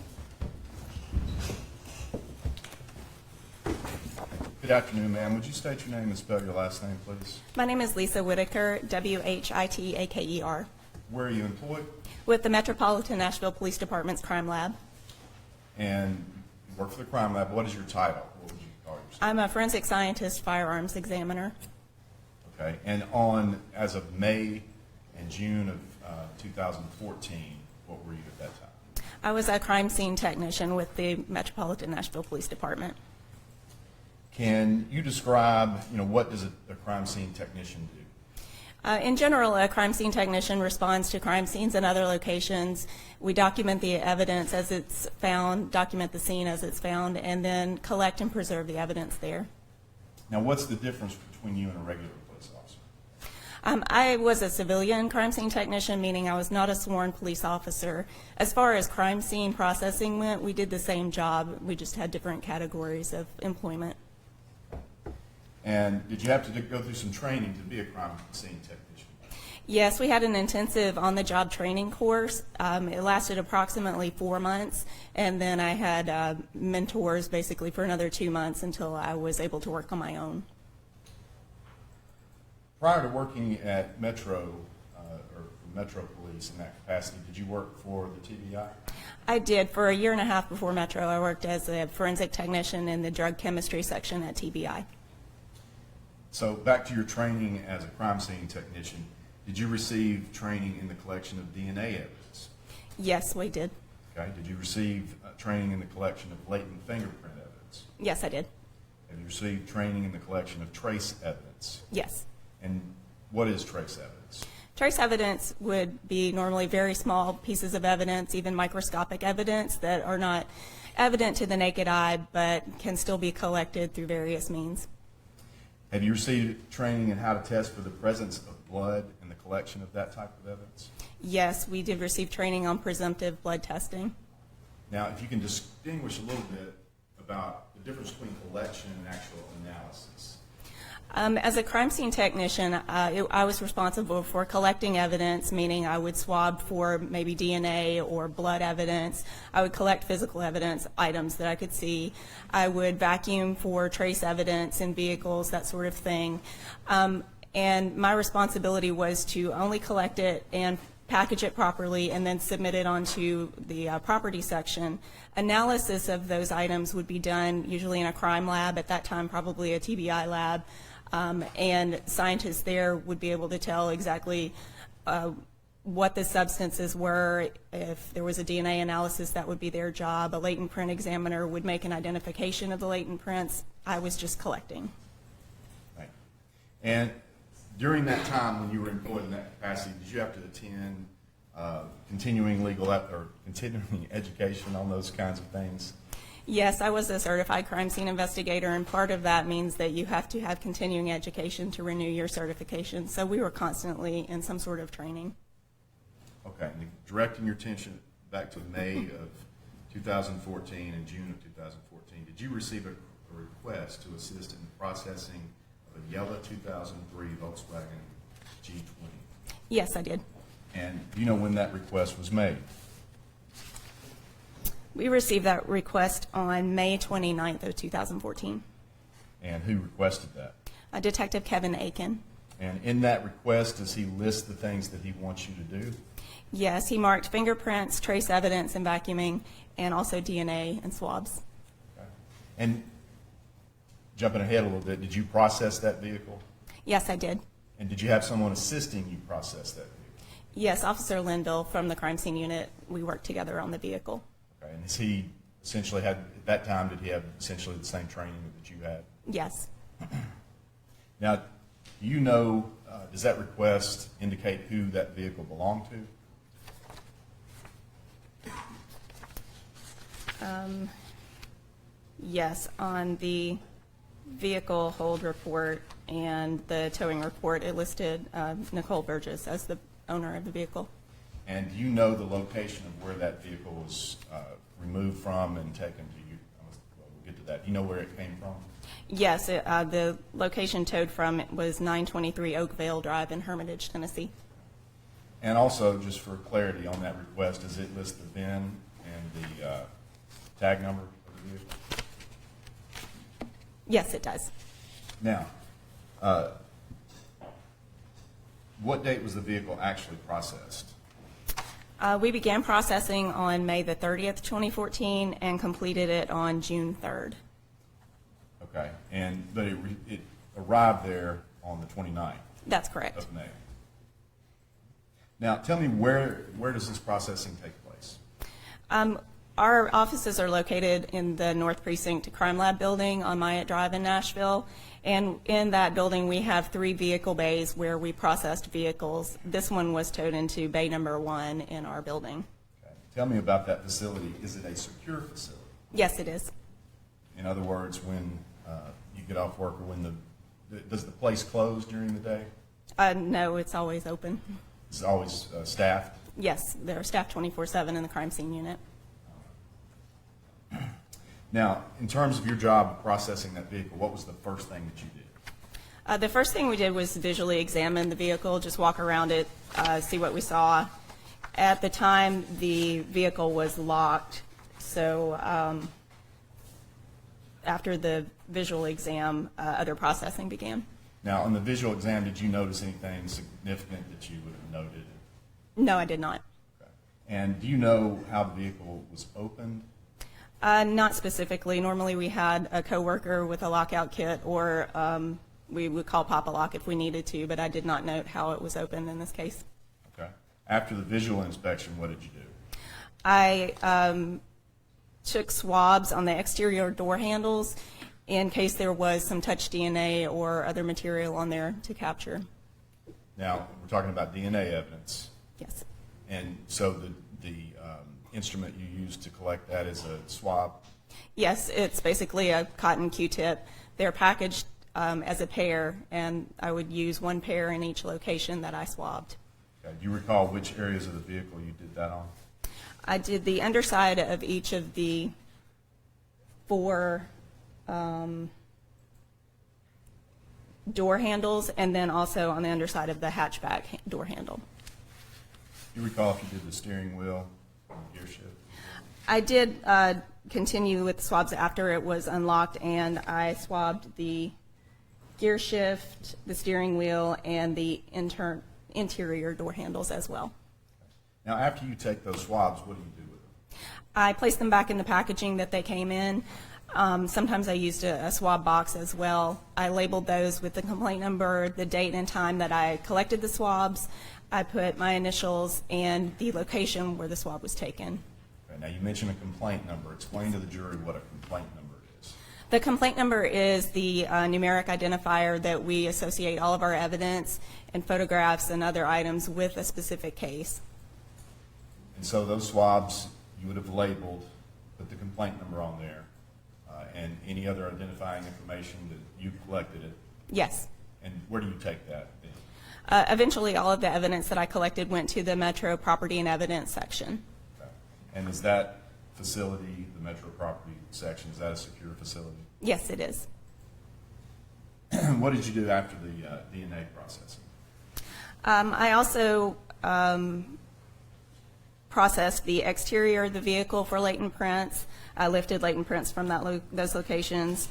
Speaker 4: Good afternoon, ma'am. Would you state your name and spell your last name, please?
Speaker 8: My name is Lisa Whitaker, Whitaker,
Speaker 4: Where are you employed?
Speaker 8: with the Metropolitan Nashville Police Department's Crime Lab.
Speaker 4: And you work for the crime lab. What is your title? What would you call yourself?
Speaker 8: I'm a forensic scientist firearms examiner.
Speaker 4: Okay. And as of May and June of 2014, what were you at that time?
Speaker 8: I was a crime scene technician with the Metropolitan Nashville Police Department.
Speaker 4: Can you describe, what does a crime scene technician do?
Speaker 8: In general, a crime scene technician responds to crime scenes and other locations. We document the evidence as it's found, document the scene as it's found, and then collect and preserve the evidence there.
Speaker 4: Now, what's the difference between you and a regular police officer?
Speaker 8: I was a civilian crime scene technician, meaning I was not a sworn police officer. As far as crime scene processing went, we did the same job. We just had different categories of employment.
Speaker 4: And did you have to go through some training to be a crime scene technician?
Speaker 8: Yes, we had an intensive on-the-job training course. It lasted approximately 4 months, and then I had mentors basically for another 2 months until I was able to work on my own.
Speaker 4: Prior to working at Metro Police in that capacity, did you work for the TBI?
Speaker 8: I did. For a year and a half before Metro, I worked as a forensic technician in the drug chemistry section at TBI.
Speaker 4: So back to your training as a crime scene technician, did you receive training in the collection of DNA evidence?
Speaker 8: Yes, we did.
Speaker 4: Okay. Did you receive training in the collection of latent fingerprint evidence?
Speaker 8: Yes, I did.
Speaker 4: Have you received training in the collection of trace evidence?
Speaker 8: Yes.
Speaker 4: And what is trace evidence?
Speaker 8: Trace evidence would be normally very small pieces of evidence, even microscopic evidence that are not evident to the naked eye but can still be collected through various means.
Speaker 4: Have you received training in how to test for the presence of blood in the collection of that type of evidence?
Speaker 8: Yes, we did receive training on presumptive blood testing.
Speaker 4: Now, if you can distinguish a little bit about the difference between collection and actual analysis.
Speaker 8: As a crime scene technician, I was responsible for collecting evidence, meaning I would swab for maybe DNA or blood evidence. I would collect physical evidence, items that I could see. I would vacuum for trace evidence in vehicles, that sort of thing. And my responsibility was to only collect it and package it properly and then submit it onto the property section. Analysis of those items would be done usually in a crime lab, at that time probably a TBI lab. And scientists there would be able to tell exactly what the substances were. If there was a DNA analysis, that would be their job. A latent print examiner would make an identification of the latent prints. I was just collecting.
Speaker 4: Right. And during that time when you were employed in that capacity, did you have to attend continuing continuing education on those kinds of things?
Speaker 8: Yes, I was a certified crime scene investigator, and part of that means that you have to have continuing education to renew your certification. So we were constantly in some sort of training.
Speaker 4: Okay, and directing your attention back to May of 2014 and June of 2014, did you receive a request to assist in the processing of a yellow 2003 Volkswagen G20?
Speaker 8: Yes, I did.
Speaker 4: And do you know when that request was made?
Speaker 8: We received that request on May 29th of 2014.
Speaker 4: And who requested that?
Speaker 8: Detective Kevin Aiken.
Speaker 4: And in that request, does he list the things that he wants you to do?
Speaker 8: Yes, he marked fingerprints, trace evidence, and vacuuming, and also DNA and swabs.
Speaker 4: Okay. And jumping ahead a little bit, did you process that vehicle?
Speaker 8: Yes, I did.
Speaker 4: And did you have someone assisting you process that vehicle?
Speaker 8: Yes, Officer Linville from the crime scene unit. We worked together on the vehicle.
Speaker 4: Okay. And has he essentially had, at that time, did he have essentially the same training that you had?
Speaker 8: Yes.
Speaker 4: Now, do you know, does that request indicate who that vehicle belonged to?
Speaker 8: Yes, on the vehicle hold report and the towing report, it listed Nicole Burgess as the owner of the vehicle.
Speaker 4: And do you know the location of where that vehicle was removed from and taken to you? Well, we'll get to that. Do you know where it came from?
Speaker 8: Yes, the location towed from was 923 Oakvale Drive in Hermitage, Tennessee.
Speaker 4: And also, just for clarity on that request, does it list the VIN and the tag number of the vehicle?
Speaker 8: Yes, it does.
Speaker 4: Now, what date was the vehicle actually processed?
Speaker 8: We began processing on May the 30th, 2014, and completed it on June 3rd.
Speaker 4: Okay, but it arrived there on the 29th
Speaker 8: That's correct.
Speaker 4: of May. Now, tell me where does this processing take place?
Speaker 8: Our offices are located in the North Precinct Crime Lab building on Myatt Drive in Nashville. And in that building, we have 3 vehicle bays where we processed vehicles. This one was towed into bay number 1 in our building.
Speaker 4: Okay. Tell me about that facility. Is it a secure facility?
Speaker 8: Yes, it is.
Speaker 4: In other words, when you get off work, or does the place close during the day?
Speaker 8: No, it's always open.
Speaker 4: Is it always staffed?
Speaker 8: Yes, they're staffed 24/7 in the crime scene unit.
Speaker 4: Now, in terms of your job processing that vehicle, what was the first thing that you did?
Speaker 8: The first thing we did was visually examine the vehicle, just walk around it, see what we saw. At the time, the vehicle was locked, so after the visual exam, other processing began.
Speaker 4: Now, on the visual exam, did you notice anything significant that you would have noted?
Speaker 8: No, I did not.
Speaker 4: Okay. And do you know how the vehicle was opened?
Speaker 8: Not specifically. Normally we had a coworker with a lockout kit, or we would call Pop-A-Lock if we needed to, but I did not note how it was opened in this case.
Speaker 4: Okay. After the visual inspection, what did you do?
Speaker 8: I took swabs on the exterior door handles in case there was some touch DNA or other material on there to capture.
Speaker 4: Now, we're talking about DNA evidence.
Speaker 8: Yes.
Speaker 4: And so the instrument you used to collect that is a swab?
Speaker 8: Yes, it's basically a cotton Q-tip. They're packaged as a pair, and I would use one pair in each location that I swabbed.
Speaker 4: Okay. Do you recall which areas of the vehicle you did that on?
Speaker 8: I did the underside of each of the 4 door handles, and then also on the underside of the hatchback door handle.
Speaker 4: Do you recall if you did the steering wheel and the gear shift?
Speaker 8: I did continue with swabs after it was unlocked, and I swabbed the gear shift, the steering wheel, and the interior door handles as well.
Speaker 4: Now, after you take those swabs, what do you do with them?
Speaker 8: I placed them back in the packaging that they came in. Sometimes I used a swab box as well. I labeled those with the complaint number, the date and time that I collected the swabs. I put my initials and the location where the swab was taken.
Speaker 4: Okay, now, you mentioned a complaint number. Explain to the jury what a complaint number is.
Speaker 8: The complaint number is the numeric identifier that we associate all of our evidence and photographs and other items with a specific case.
Speaker 4: And so those swabs, you would have labeled, put the complaint number on there, and any other identifying information that you collected it.
Speaker 8: Yes.
Speaker 4: And where do you take that then?
Speaker 8: Eventually, all of the evidence that I collected went to the Metro Property and Evidence section.
Speaker 4: Okay. And is that facility, the Metro Property section, is that a secure facility?
Speaker 8: Yes, it is.
Speaker 4: What did you do after the DNA processing?
Speaker 8: I also processed the exterior of the vehicle for latent prints. I lifted latent prints from those locations.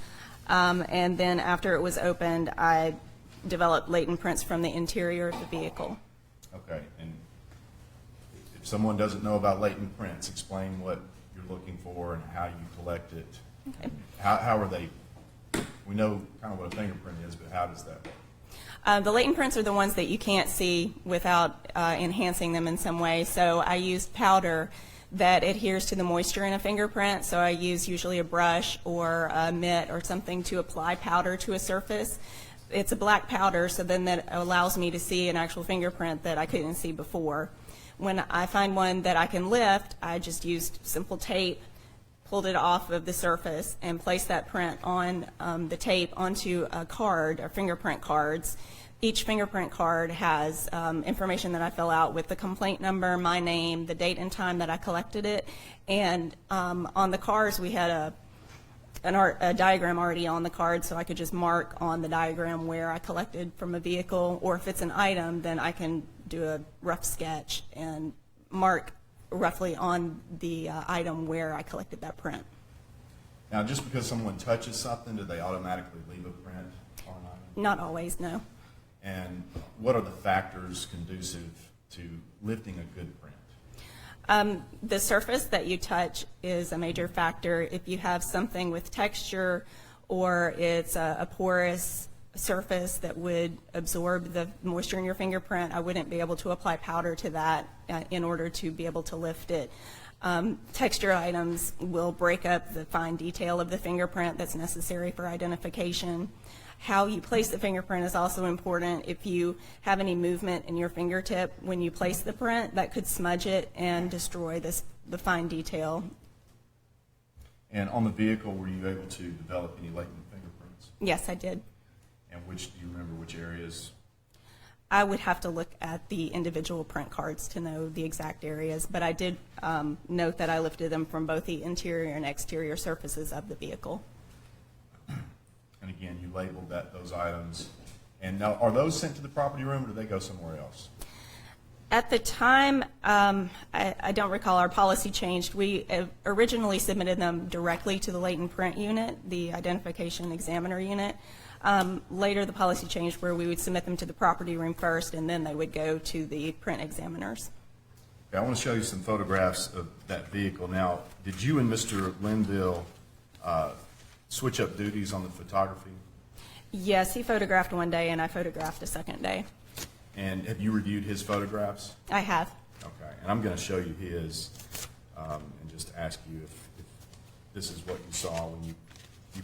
Speaker 8: And then after it was opened, I developed latent prints from the interior of the vehicle.
Speaker 4: Okay, and if someone doesn't know about latent prints, explain what you're looking for and how you collect it.
Speaker 8: Okay.
Speaker 4: How are they, we know kind of what a fingerprint is, but how does that work?
Speaker 8: The latent prints are the ones that you can't see without enhancing them in some way. So I used powder that adheres to the moisture in a fingerprint. So I use usually a brush or a mitt or something to apply powder to a surface. It's a black powder, so then that allows me to see an actual fingerprint that I couldn't see before. When I find one that I can lift, I just used simple tape, pulled it off of the surface, and placed that print on the tape onto a card, or fingerprint cards. Each fingerprint card has information that I fill out with the complaint number, my name, the date and time that I collected it, and on the cards we had a diagram already on the card, so I could just mark on the diagram where I collected from a vehicle, or if it's an item, then I can do a rough sketch and mark roughly on the item where I collected that print.
Speaker 4: Now, just because someone touches something, do they automatically leave a print on an item?
Speaker 8: Not always, no.
Speaker 4: And what are the factors conducive to lifting a good print?
Speaker 8: The surface that you touch is a major factor. If you have something with texture or it's a porous surface that would absorb the moisture in your fingerprint, I wouldn't be able to apply powder to that in order to be able to lift it. Texture items will break up the fine detail of the fingerprint that's necessary for identification. How you place the fingerprint is also important. If you have any movement in your fingertip when you place the print, that could smudge it and destroy the fine detail.
Speaker 4: And on the vehicle, were you able to develop any latent fingerprints?
Speaker 8: Yes, I did.
Speaker 4: And do you remember which areas?
Speaker 8: I would have to look at the individual print cards to know the exact areas, but I did note that I lifted them from both the interior and exterior surfaces of the vehicle.
Speaker 4: And again, you labeled those items. And now, are those sent to the property room, or do they go somewhere else?
Speaker 8: At the time, I don't recall, our policy changed. We originally submitted them directly to the latent print unit, the identification examiner unit. Later, the policy changed where we would submit them to the property room first, and then they would go to the print examiners.
Speaker 4: Okay, I want to show you some photographs of that vehicle. Now, did you and Mr. Linville switch up duties on the photography?
Speaker 8: Yes, he photographed one day, and I photographed a second day.
Speaker 4: And have you reviewed his photographs?
Speaker 8: I have.
Speaker 4: Okay, and I'm going to show you his and just ask you if this is what you saw when you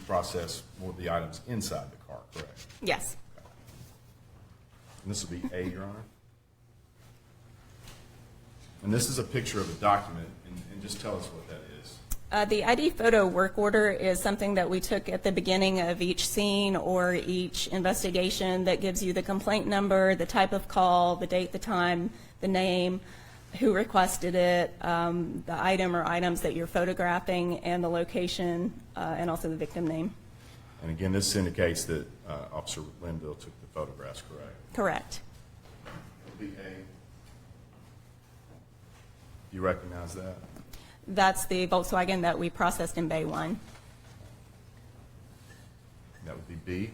Speaker 4: process more of the items inside the car, correct?
Speaker 8: Yes.
Speaker 4: Okay. And this will be A, Your Honor. And this is a picture of a document, and just tell us what that is.
Speaker 8: The ID photo work order is something that we took at the beginning of each scene or each investigation that gives you the complaint number, the type of call, the date, the time, the name, who requested it, the item or items that you're photographing, and the location, and also the victim name.
Speaker 4: And again, this indicates that Officer Linville took the photographs, correct?
Speaker 8: Correct.
Speaker 4: It'll be A. Do you recognize that?
Speaker 8: That's the Volkswagen that we processed in Bay 1.
Speaker 4: That would be B.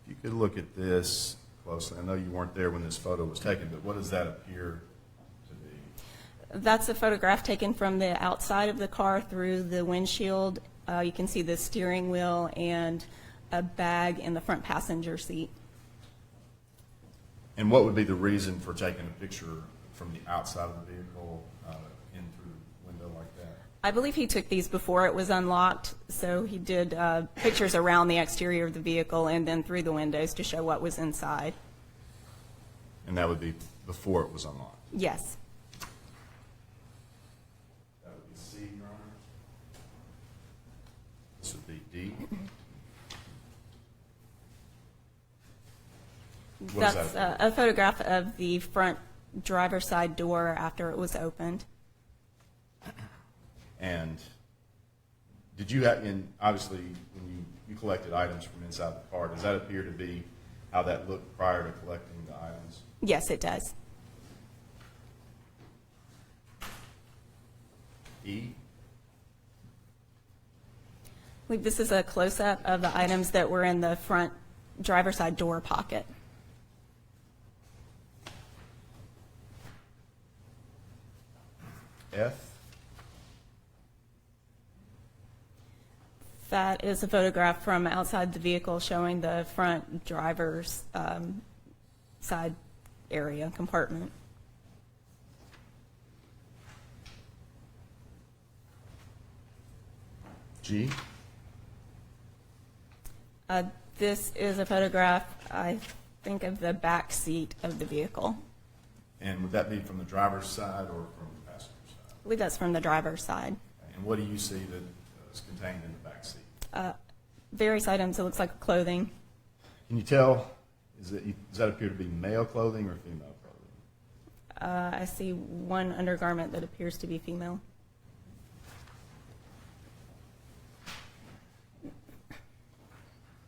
Speaker 4: If you could look at this closely, I know you weren't there when this photo was taken, but what does that appear to be?
Speaker 8: That's a photograph taken from the outside of the car through the windshield. You can see the steering wheel and a bag in the front passenger seat.
Speaker 4: And what would be the reason for taking a picture from the outside of the vehicle in through the window like that?
Speaker 8: I believe he took these before it was unlocked, so he did pictures around the exterior of the vehicle and then through the windows to show what was inside.
Speaker 4: And that would be before it was unlocked?
Speaker 8: Yes.
Speaker 4: That would be C, Your Honor. This would be D. What is
Speaker 8: That's
Speaker 4: that?
Speaker 8: a photograph of the front driver's side door after it was opened.
Speaker 4: And did you have, and obviously, when you collected items from inside the car, does that appear to be how that looked prior to collecting the items?
Speaker 8: Yes, it does.
Speaker 4: E?
Speaker 8: I believe this is a close-up of the items that were in the front driver's side door pocket.
Speaker 4: F?
Speaker 8: That is a photograph from outside the vehicle showing the front driver's side area compartment.
Speaker 4: G?
Speaker 8: This is a photograph, I think, of the back seat of the vehicle.
Speaker 4: And would that be from the driver's side or from the passenger side?
Speaker 8: I believe that's from the driver's side.
Speaker 4: And what do you see that is contained in the back seat?
Speaker 8: Various items, it looks like clothing.
Speaker 4: Can you tell, does that appear to be male clothing or female clothing?
Speaker 8: I see one undergarment that appears to be female.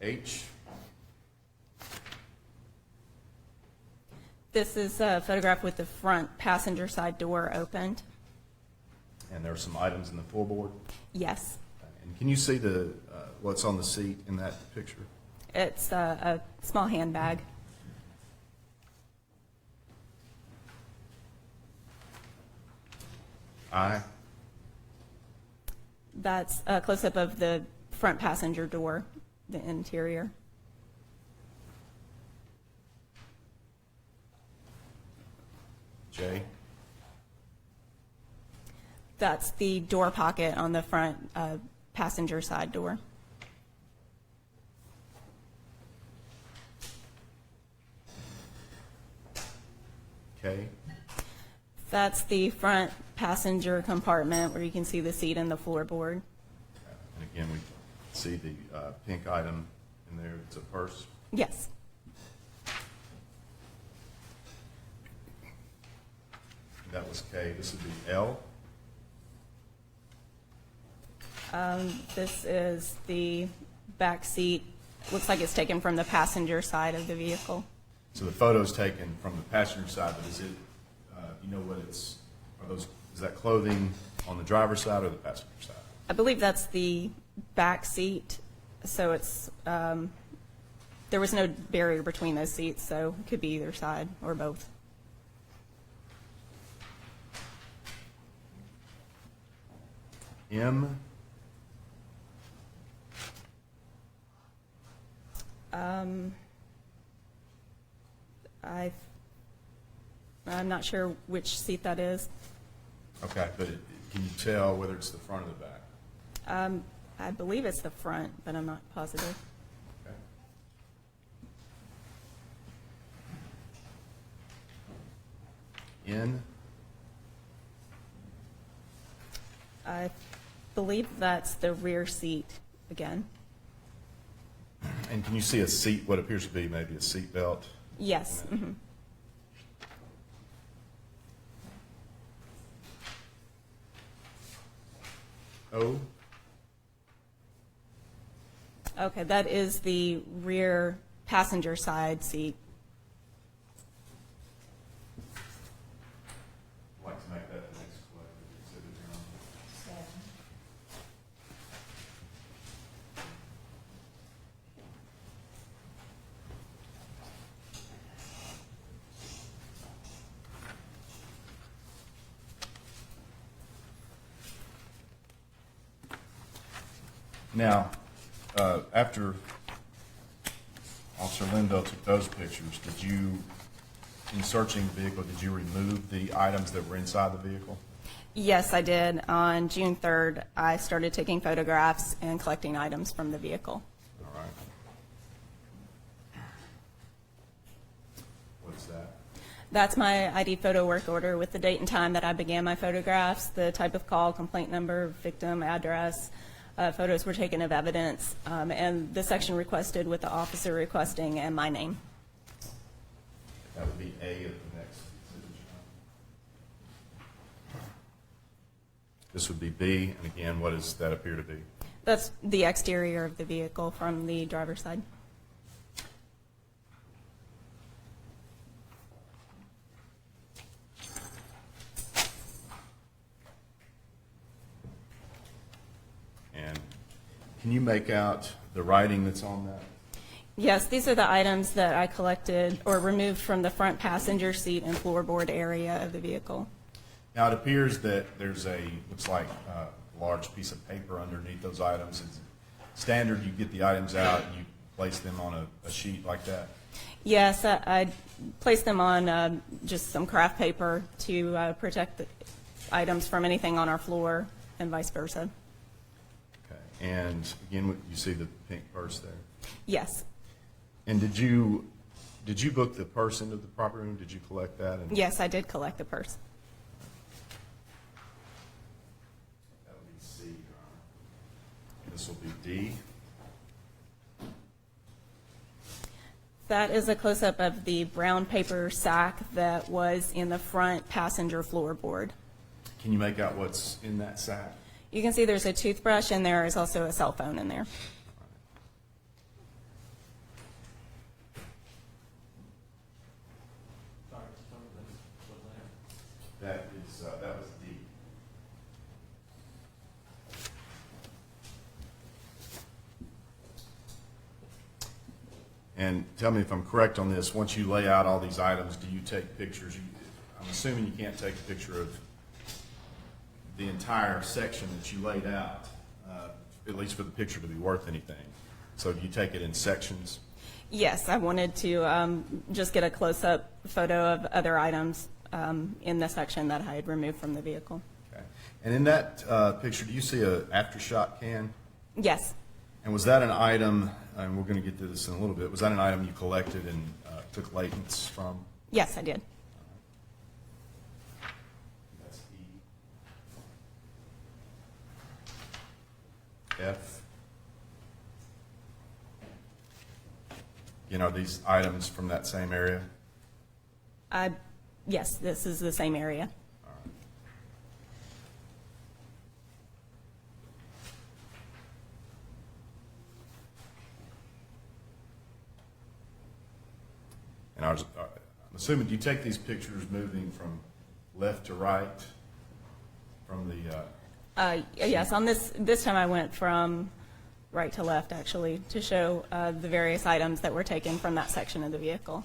Speaker 4: H?
Speaker 8: This is a photograph with the front passenger side door opened.
Speaker 4: And there are some items in the floorboard?
Speaker 8: Yes.
Speaker 4: And can you see what's on the seat in that picture?
Speaker 8: It's a small handbag.
Speaker 4: I?
Speaker 8: That's a close-up of the front passenger door, the interior.
Speaker 4: J?
Speaker 8: That's the door pocket on the front passenger side door.
Speaker 4: K?
Speaker 8: That's the front passenger compartment where you can see the seat and the floorboard.
Speaker 4: And again, we see the pink item in there. It's a purse.
Speaker 8: Yes.
Speaker 4: That was K. This would be L.
Speaker 8: This is the back seat. Looks like it's taken from the passenger side of the vehicle.
Speaker 4: So the photo's taken from the passenger side, but is it, you know what it's, is that clothing on the driver's side or the passenger side?
Speaker 8: I believe that's the back seat, so it's, there was no barrier between those seats, so it could be either side or both.
Speaker 4: M?
Speaker 8: I'm not sure which seat that is.
Speaker 4: Okay, but can you tell whether it's the front or the back?
Speaker 8: I believe it's the front, but I'm not positive.
Speaker 4: Okay. N?
Speaker 8: I believe that's the rear seat again.
Speaker 4: And can you see a seat, what appears to be maybe a seat belt?
Speaker 8: Yes.
Speaker 4: O?
Speaker 8: Okay, that is the rear passenger side seat.
Speaker 4: I'd like to make that the next collective exhibit, Your Honor. Now, after Officer Linville took those pictures. Did you, in searching the vehicle, did you remove the items that were inside the vehicle?
Speaker 8: Yes, I did. On June 3rd, I started taking photographs and collecting items from the vehicle.
Speaker 4: All right. What's that?
Speaker 8: That's my ID photo work order with the date and time that I began my photographs, the type of call, complaint number, victim, address. Photos were taken of evidence, and the section requested with the officer requesting and my name.
Speaker 4: That would be A of the next exhibit. This would be B, and again, what does that appear to be?
Speaker 8: That's the exterior of the vehicle from the driver's side.
Speaker 4: And can you make out the writing that's on that?
Speaker 8: Yes, these are the items that I collected or removed from the front passenger seat and floorboard area of the vehicle.
Speaker 4: Now, it appears that there's looks like a large piece of paper underneath those items. It's standard, you get the items out, and you place them on a sheet like that?
Speaker 8: Yes, I placed them on just some craft paper to protect the items from anything on our floor and vice versa.
Speaker 4: Okay. And again, you see the pink purse there?
Speaker 8: Yes.
Speaker 4: And did you book the purse into the property room? Did you collect that?
Speaker 8: Yes, I did collect the purse.
Speaker 4: That would be C, Your Honor. This will be D.
Speaker 8: That is a close-up of the brown paper sack that was in the front passenger floorboard.
Speaker 4: Can you make out what's in that sack?
Speaker 8: You can see there's a toothbrush and there is also a cell phone in there.
Speaker 4: That was D. And tell me if I'm correct on this, once you lay out all these items, do you take pictures? I'm assuming you can't take a picture of the entire section that you laid out, at least for the picture to be worth anything. So do you take it in sections?
Speaker 8: Yes, I wanted to just get a close-up photo of other items in the section that I had removed from the vehicle.
Speaker 4: Okay. And in that picture, do you see a aftershock can?
Speaker 8: Yes.
Speaker 4: And was that an item, and we're going to get to this in a little bit, was that an item you collected and took latents from?
Speaker 8: Yes, I did.
Speaker 4: That's E. F. Are these items from that same area?
Speaker 8: Yes, this is the same area.
Speaker 4: And I'm assuming, do you take these pictures moving from left to right from the?
Speaker 8: Yes, on this time I went from right to left, actually, to show the various items that were taken from that section of the vehicle.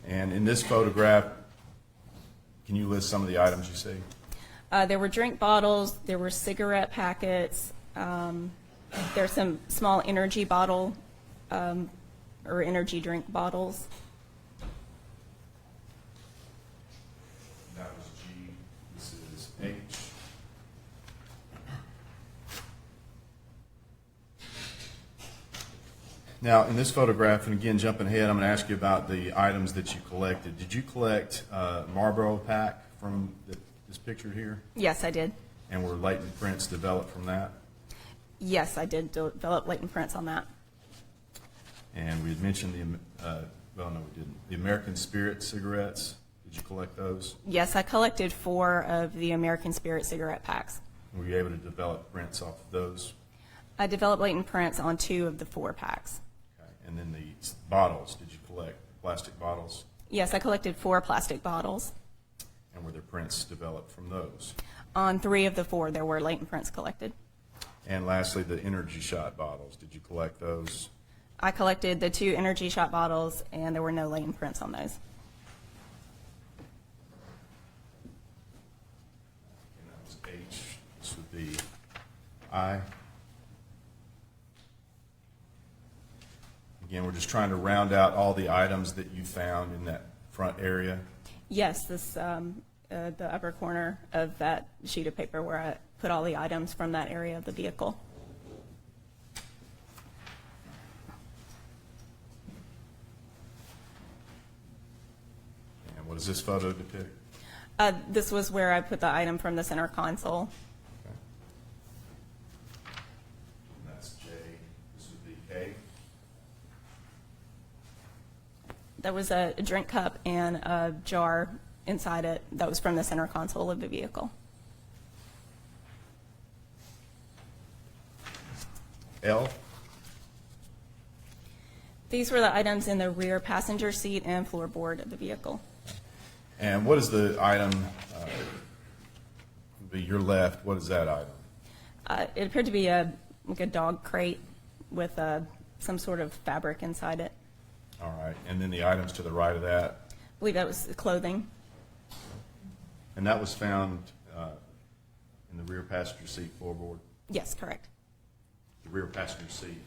Speaker 4: And in this photograph, can you list some of the items you see?
Speaker 8: There were drink bottles, there were cigarette packets, there's some small energy bottle or energy drink bottles.
Speaker 4: That was G. This is H. Now, in this photograph, and again, jumping ahead, I'm going to ask you about the items that you collected. Did you collect Marlboro pack from this picture here?
Speaker 8: Yes, I did.
Speaker 4: And were latent prints developed from that?
Speaker 8: Yes, I did develop latent prints on that.
Speaker 4: And we had mentioned well, no, we didn't. The American Spirit cigarettes. Did you collect those?
Speaker 8: Yes, I collected 4 of the American Spirit cigarette packs.
Speaker 4: Were you able to develop prints off of those?
Speaker 8: I developed latent prints on 2 of the 4 packs.
Speaker 4: Okay. And then the bottles. Did you collect plastic bottles?
Speaker 8: Yes, I collected 4 plastic bottles.
Speaker 4: And were there prints developed from those?
Speaker 8: On 3 of the 4, there were latent prints collected.
Speaker 4: And lastly, the energy shot bottles. Did you collect those?
Speaker 8: I collected the 2 energy shot bottles, and there were no latent prints on those.
Speaker 4: And that was H. This would be I. Again, we're just trying to round out all the items that you found in that front area.
Speaker 8: Yes, the upper corner of that sheet of paper where I put all the items from that area of the vehicle.
Speaker 4: And what does this photo depict?
Speaker 8: This was where I put the item from the center console.
Speaker 4: Okay. And that's J. This would be K.
Speaker 8: There was a drink cup and a jar inside it that was from the center console of the vehicle.
Speaker 4: L.
Speaker 8: These were the items in the rear passenger seat and floorboard of the vehicle.
Speaker 4: And what is the item, would be your left, what is that item?
Speaker 8: It appeared to be like a dog crate with some sort of fabric inside it.
Speaker 4: All right, and then the items to the right of that?
Speaker 8: I believe that was clothing.
Speaker 4: And that was found in the rear passenger seat floorboard?
Speaker 8: Yes, correct.
Speaker 4: The rear passenger seat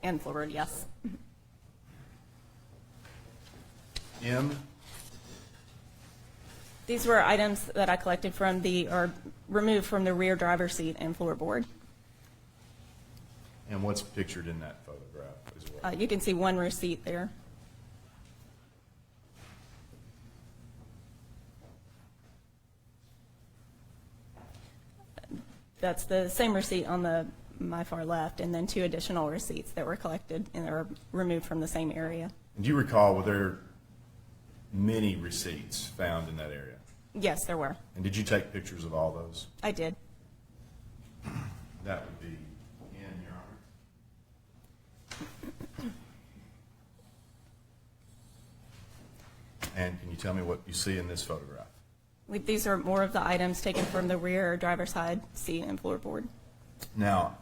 Speaker 8: And floorboard, yes.
Speaker 4: M.
Speaker 8: These were items that I collected or removed from the rear driver's seat and floorboard.
Speaker 4: And what's pictured in that photograph as well?
Speaker 8: You can see one receipt there. That's the same receipt on my far left, and then 2 additional receipts that were collected and are removed from the same area.
Speaker 4: And do you recall, were there many receipts found in that area?
Speaker 8: Yes, there were.
Speaker 4: And did you take pictures of all those?
Speaker 8: I did.
Speaker 4: That would be N, Your Honor. And can you tell me what you see in this photograph?
Speaker 8: These are more of the items taken from the rear driver's side seat and floorboard.
Speaker 4: Now,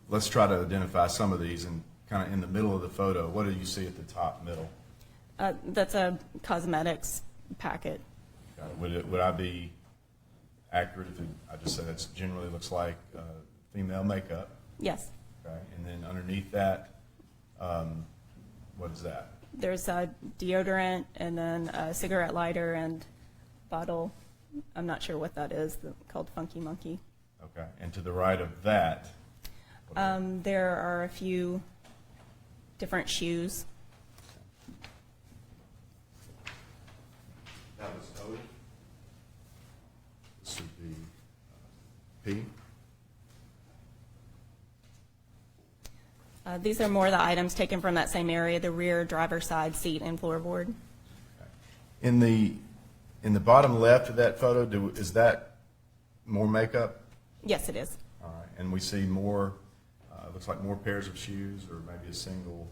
Speaker 4: let's try to identify some of these, and kind of in the middle of the photo, what do you see at the top middle?
Speaker 8: That's a cosmetics packet.
Speaker 4: Got it. Would I be accurate if I just said that generally looks like female makeup?
Speaker 8: Yes.
Speaker 4: Okay, and then underneath that, what is that?
Speaker 8: There's a deodorant and then a cigarette lighter and bottle. I'm not sure what that is, called Funky Monkey.
Speaker 4: Okay, and to the right of that?
Speaker 8: There are a few different shoes.
Speaker 4: That was O. This would be P.
Speaker 8: These are more the items taken from that same area, the rear driver's side seat and floorboard.
Speaker 4: In the bottom left of that photo, is that more makeup?
Speaker 8: Yes, it is.
Speaker 4: All right, and we see more, looks like more pairs of shoes, or maybe a single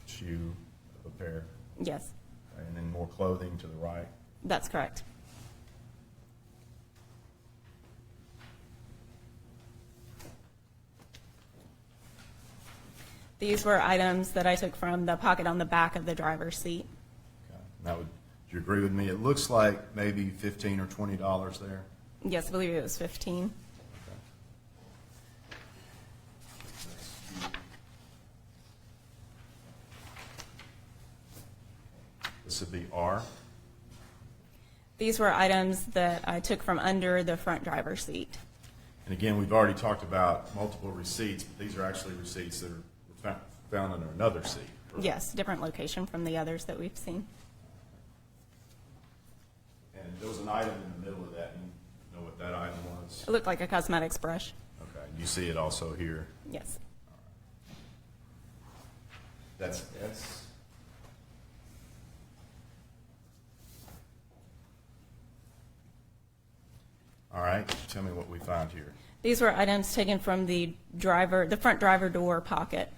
Speaker 4: shoe of a pair.
Speaker 8: Yes,
Speaker 4: Okay, and then more clothing to the right.
Speaker 8: that's correct. These were items that I took from the pocket on the back of the driver's seat.
Speaker 4: Okay. Now, do you agree with me? It looks like maybe $15 or $20 there.
Speaker 8: Yes, I believe it was 15.
Speaker 4: This would be R.
Speaker 8: These were items that I took from under the front driver's seat.
Speaker 4: And again, we've already talked about multiple receipts, but these are actually receipts that are found under another seat. Correct?
Speaker 8: Yes, different location from the others that we've seen.
Speaker 4: And there was an item in the middle of that. You know what that item was?
Speaker 8: It looked like a cosmetics brush.
Speaker 4: Okay. You see it also here.
Speaker 8: Yes.
Speaker 4: That's S. All right. Tell me what we found here.
Speaker 8: These were items taken from the front driver door pocket.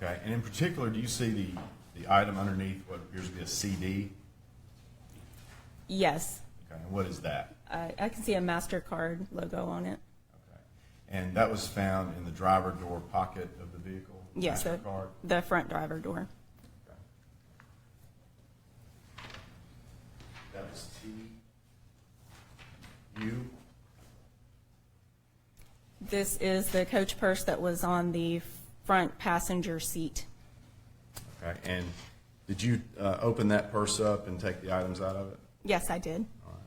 Speaker 4: Okay. And in particular, do you see the item underneath what appears to be a CD?
Speaker 8: Yes.
Speaker 4: Okay. And what is that?
Speaker 8: I can see a MasterCard logo on it.
Speaker 4: Okay. And that was found in the driver door pocket of the vehicle?
Speaker 8: Yes,
Speaker 4: MasterCard?
Speaker 8: the front driver door.
Speaker 4: Okay. That was T. U.
Speaker 8: This is the coach purse that was on the front passenger seat.
Speaker 4: Okay, and did you open that purse up and take the items out of it?
Speaker 8: Yes, I did.
Speaker 4: All right.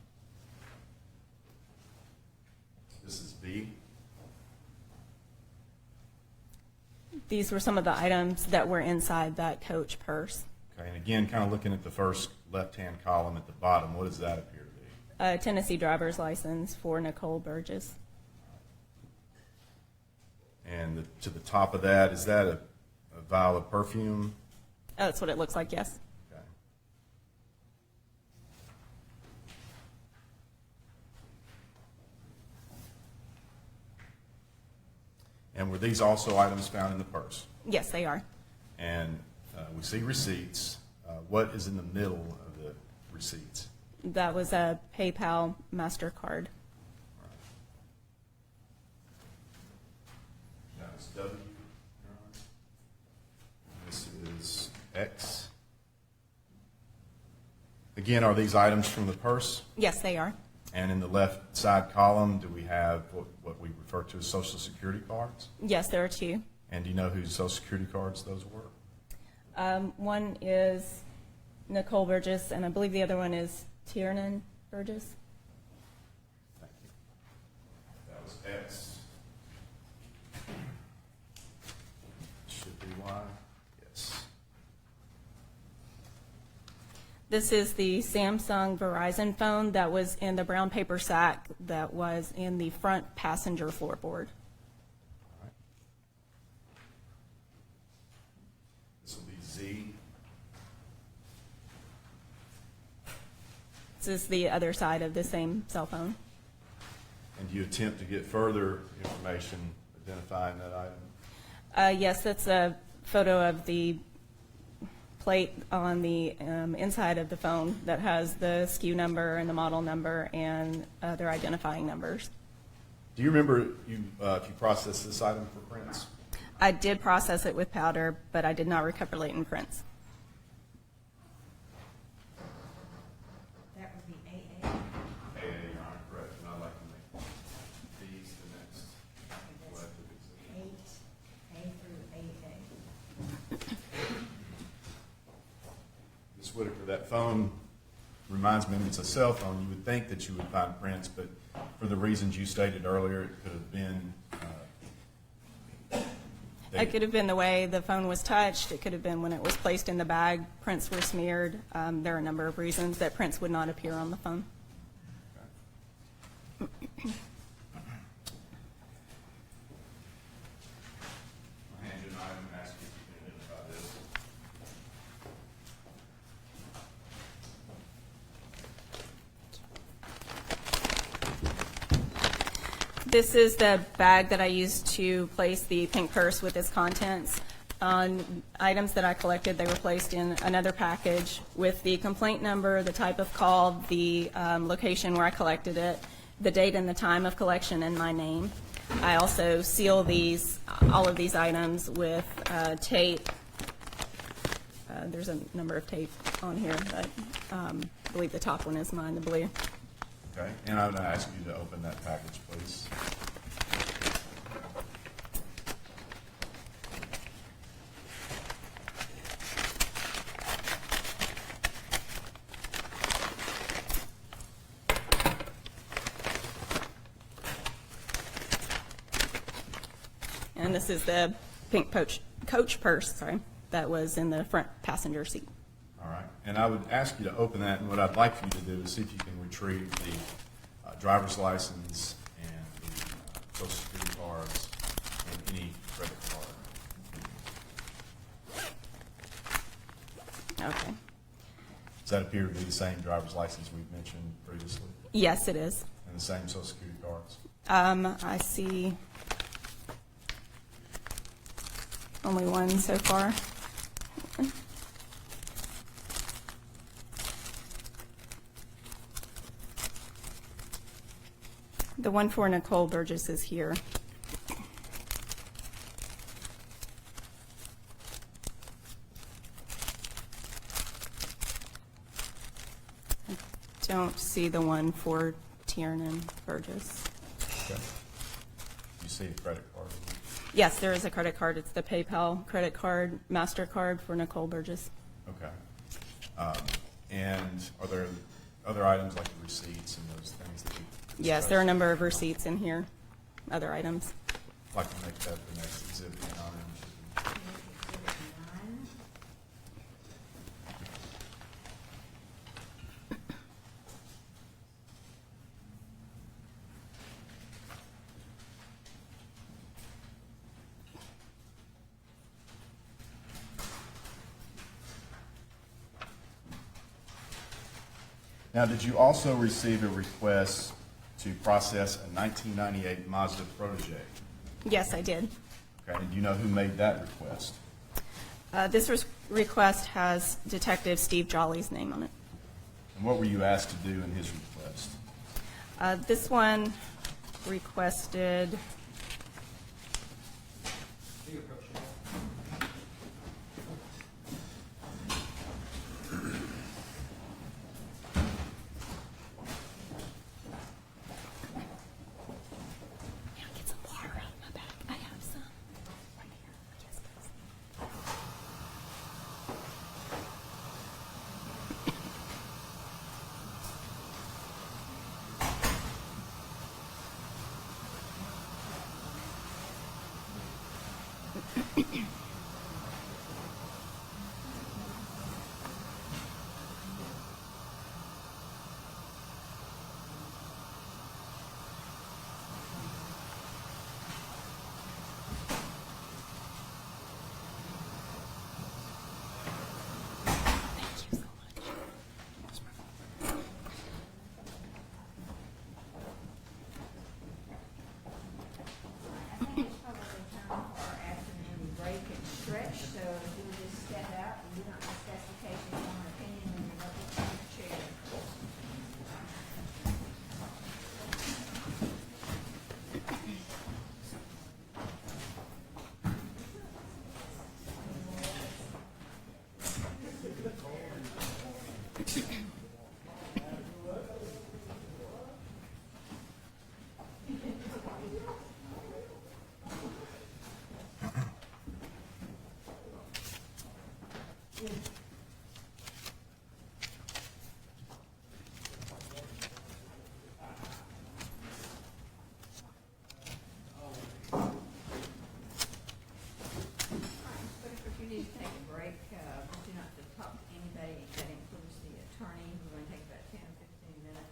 Speaker 4: This is B.
Speaker 8: These were some of the items that were inside that coach purse.
Speaker 4: Okay, and again, kind of looking at the first left-hand column at the bottom, what does that appear to be?
Speaker 8: A Tennessee driver's license for Nicole Burgess.
Speaker 4: And to the top of that, is that a vial of perfume?
Speaker 8: That's what it looks like, yes.
Speaker 4: Okay. And were these also items found in the purse?
Speaker 8: Yes, they are.
Speaker 4: And we see receipts. What is in the middle of the receipts?
Speaker 8: That was a PayPal MasterCard.
Speaker 4: That is W. Your Honor. This is X. Again, are these items from the purse?
Speaker 8: Yes, they are.
Speaker 4: And in the left side column, do we have what we refer to as Social Security cards?
Speaker 8: Yes, there are two.
Speaker 4: And do you know whose Social Security cards those were?
Speaker 8: One is Nicole Burgess, and I believe the other one is Tiernan Burgess.
Speaker 4: Thank you. That was X. Should be Y. Yes.
Speaker 8: This is the Samsung Verizon phone that was in the brown paper sack that was in the front passenger floorboard.
Speaker 4: All right. This will be Z.
Speaker 8: This is the other side of the same cell phone.
Speaker 4: And do you attempt to get further information identifying that item?
Speaker 8: Yes, that's a photo of the plate on the inside of the phone that has the SKU number and the model number and their identifying numbers.
Speaker 4: Do you remember if you processed this item for prints?
Speaker 8: I did process it with powder, but I did not recover latent prints.
Speaker 2: That would be AA.
Speaker 4: AA, Your Honor, correct. And I'd like to make these the next.
Speaker 2: That's 8A through AA.
Speaker 4: Ms. Whitaker, that phone reminds me, it's a cell phone. You would think that you would find prints, but for the reasons you stated earlier, it could have been.
Speaker 8: It could have been the way the phone was touched. It could have been when it was placed in the bag, prints were smeared. There are a number of reasons that prints would not appear on the phone.
Speaker 4: I'll hand you an item and ask you if you can identify this.
Speaker 8: This is the bag that I used to place the pink purse with its contents. On items that I collected, they were placed in another package with the complaint number, the type of call, the location where I collected it, the date and the time of collection, and my name. I also seal all of these items with tape. There's a number of tape on here, but I believe the top one is mine, the blue.
Speaker 4: Okay, and I would ask you to open that package, please.
Speaker 8: And this is the pink coach purse, that was in the front passenger seat.
Speaker 4: All right, and I would ask you to open that, and what I'd like for you to do is see if you can retrieve the driver's license and the Social Security cards and any credit card.
Speaker 8: Okay.
Speaker 4: Does that appear to be the same driver's license we've mentioned previously,
Speaker 8: Yes, it is.
Speaker 4: and the same Social Security cards?
Speaker 8: I see only one so far. The one for Nicole Burgess is here. I don't see the one for Tiernan Burgess.
Speaker 4: Okay. You see a credit card?
Speaker 8: Yes, there is a credit card. It's the PayPal credit card, MasterCard for Nicole Burgess.
Speaker 4: Okay. And are there other items like the receipts and those things that you?
Speaker 8: Yes, there are a number of receipts in here, other items.
Speaker 4: I'd like to make that the next exhibit, Your Honor. Now, did you also receive a request to process a 1998 Mazda Protege?
Speaker 8: Yes, I did.
Speaker 4: Okay, and do you know who made that request?
Speaker 8: This request has Detective Steve Jolly's name on it.
Speaker 4: And what were you asked to do in his request?
Speaker 8: This one requested, get some water out of my bag. I have some. Right here. Yes, please. Thank you so much.
Speaker 3: I think it's probably time for our afternoon break and stretch, so if you'll just step out and do not discuss the case in your own opinion when you're looking for your chair. But if you need to take a break, but do not to talk to anybody, that includes the attorney. We're going to take about 10 or 15 minutes.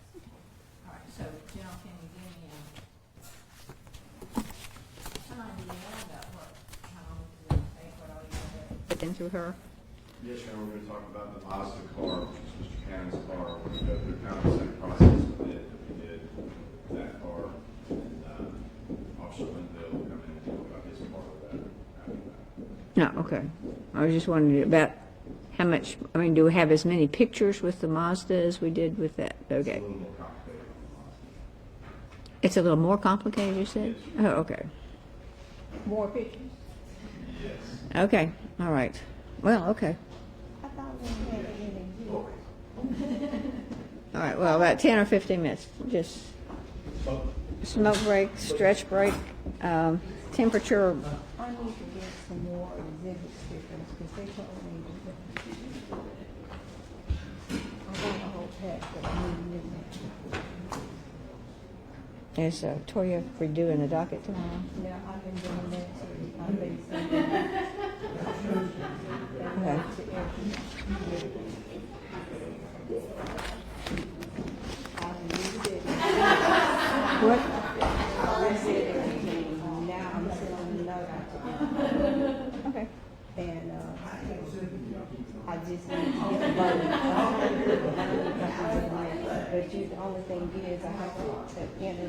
Speaker 3: All right, so Jill, can you give me some idea about how long it's going to take, what all you're going to put into her?
Speaker 7: Yes, Your Honor, we're going to talk about the Mazda car, which is Mr. Cannon's car. We're going to go through kind of the same process with it that we did with that car. And Officer Linville will come in and talk about his part of that after that.
Speaker 3: No, okay. I was just wondering about how much, I mean, do we have as many pictures with the Mazda as we did with that?
Speaker 7: It's a
Speaker 3: Okay.
Speaker 7: little more complicated on the Mazda.
Speaker 3: It's a little more complicated, you said? Oh, okay.
Speaker 2: More pictures?
Speaker 7: Yes.
Speaker 3: Okay, all right. Well, okay.
Speaker 2: I thought we had it in exhibit.
Speaker 3: All right, well, about 10 or 15 minutes, just smoke break, stretch break, temperature.
Speaker 2: I need to get some more exhibit stickers, because they told me to. I got a whole pack, but I need new ones.
Speaker 3: Is Toya redoing the docket tomorrow?
Speaker 2: Yeah, I've been doing that too. I've been sending that.
Speaker 3: Okay.
Speaker 2: To every. I've used it.
Speaker 3: What?
Speaker 2: I said everything. Now I'm sending a note out to them.
Speaker 3: Okay.
Speaker 2: And, I just need to get a vote. But the only thing is, I have to enter,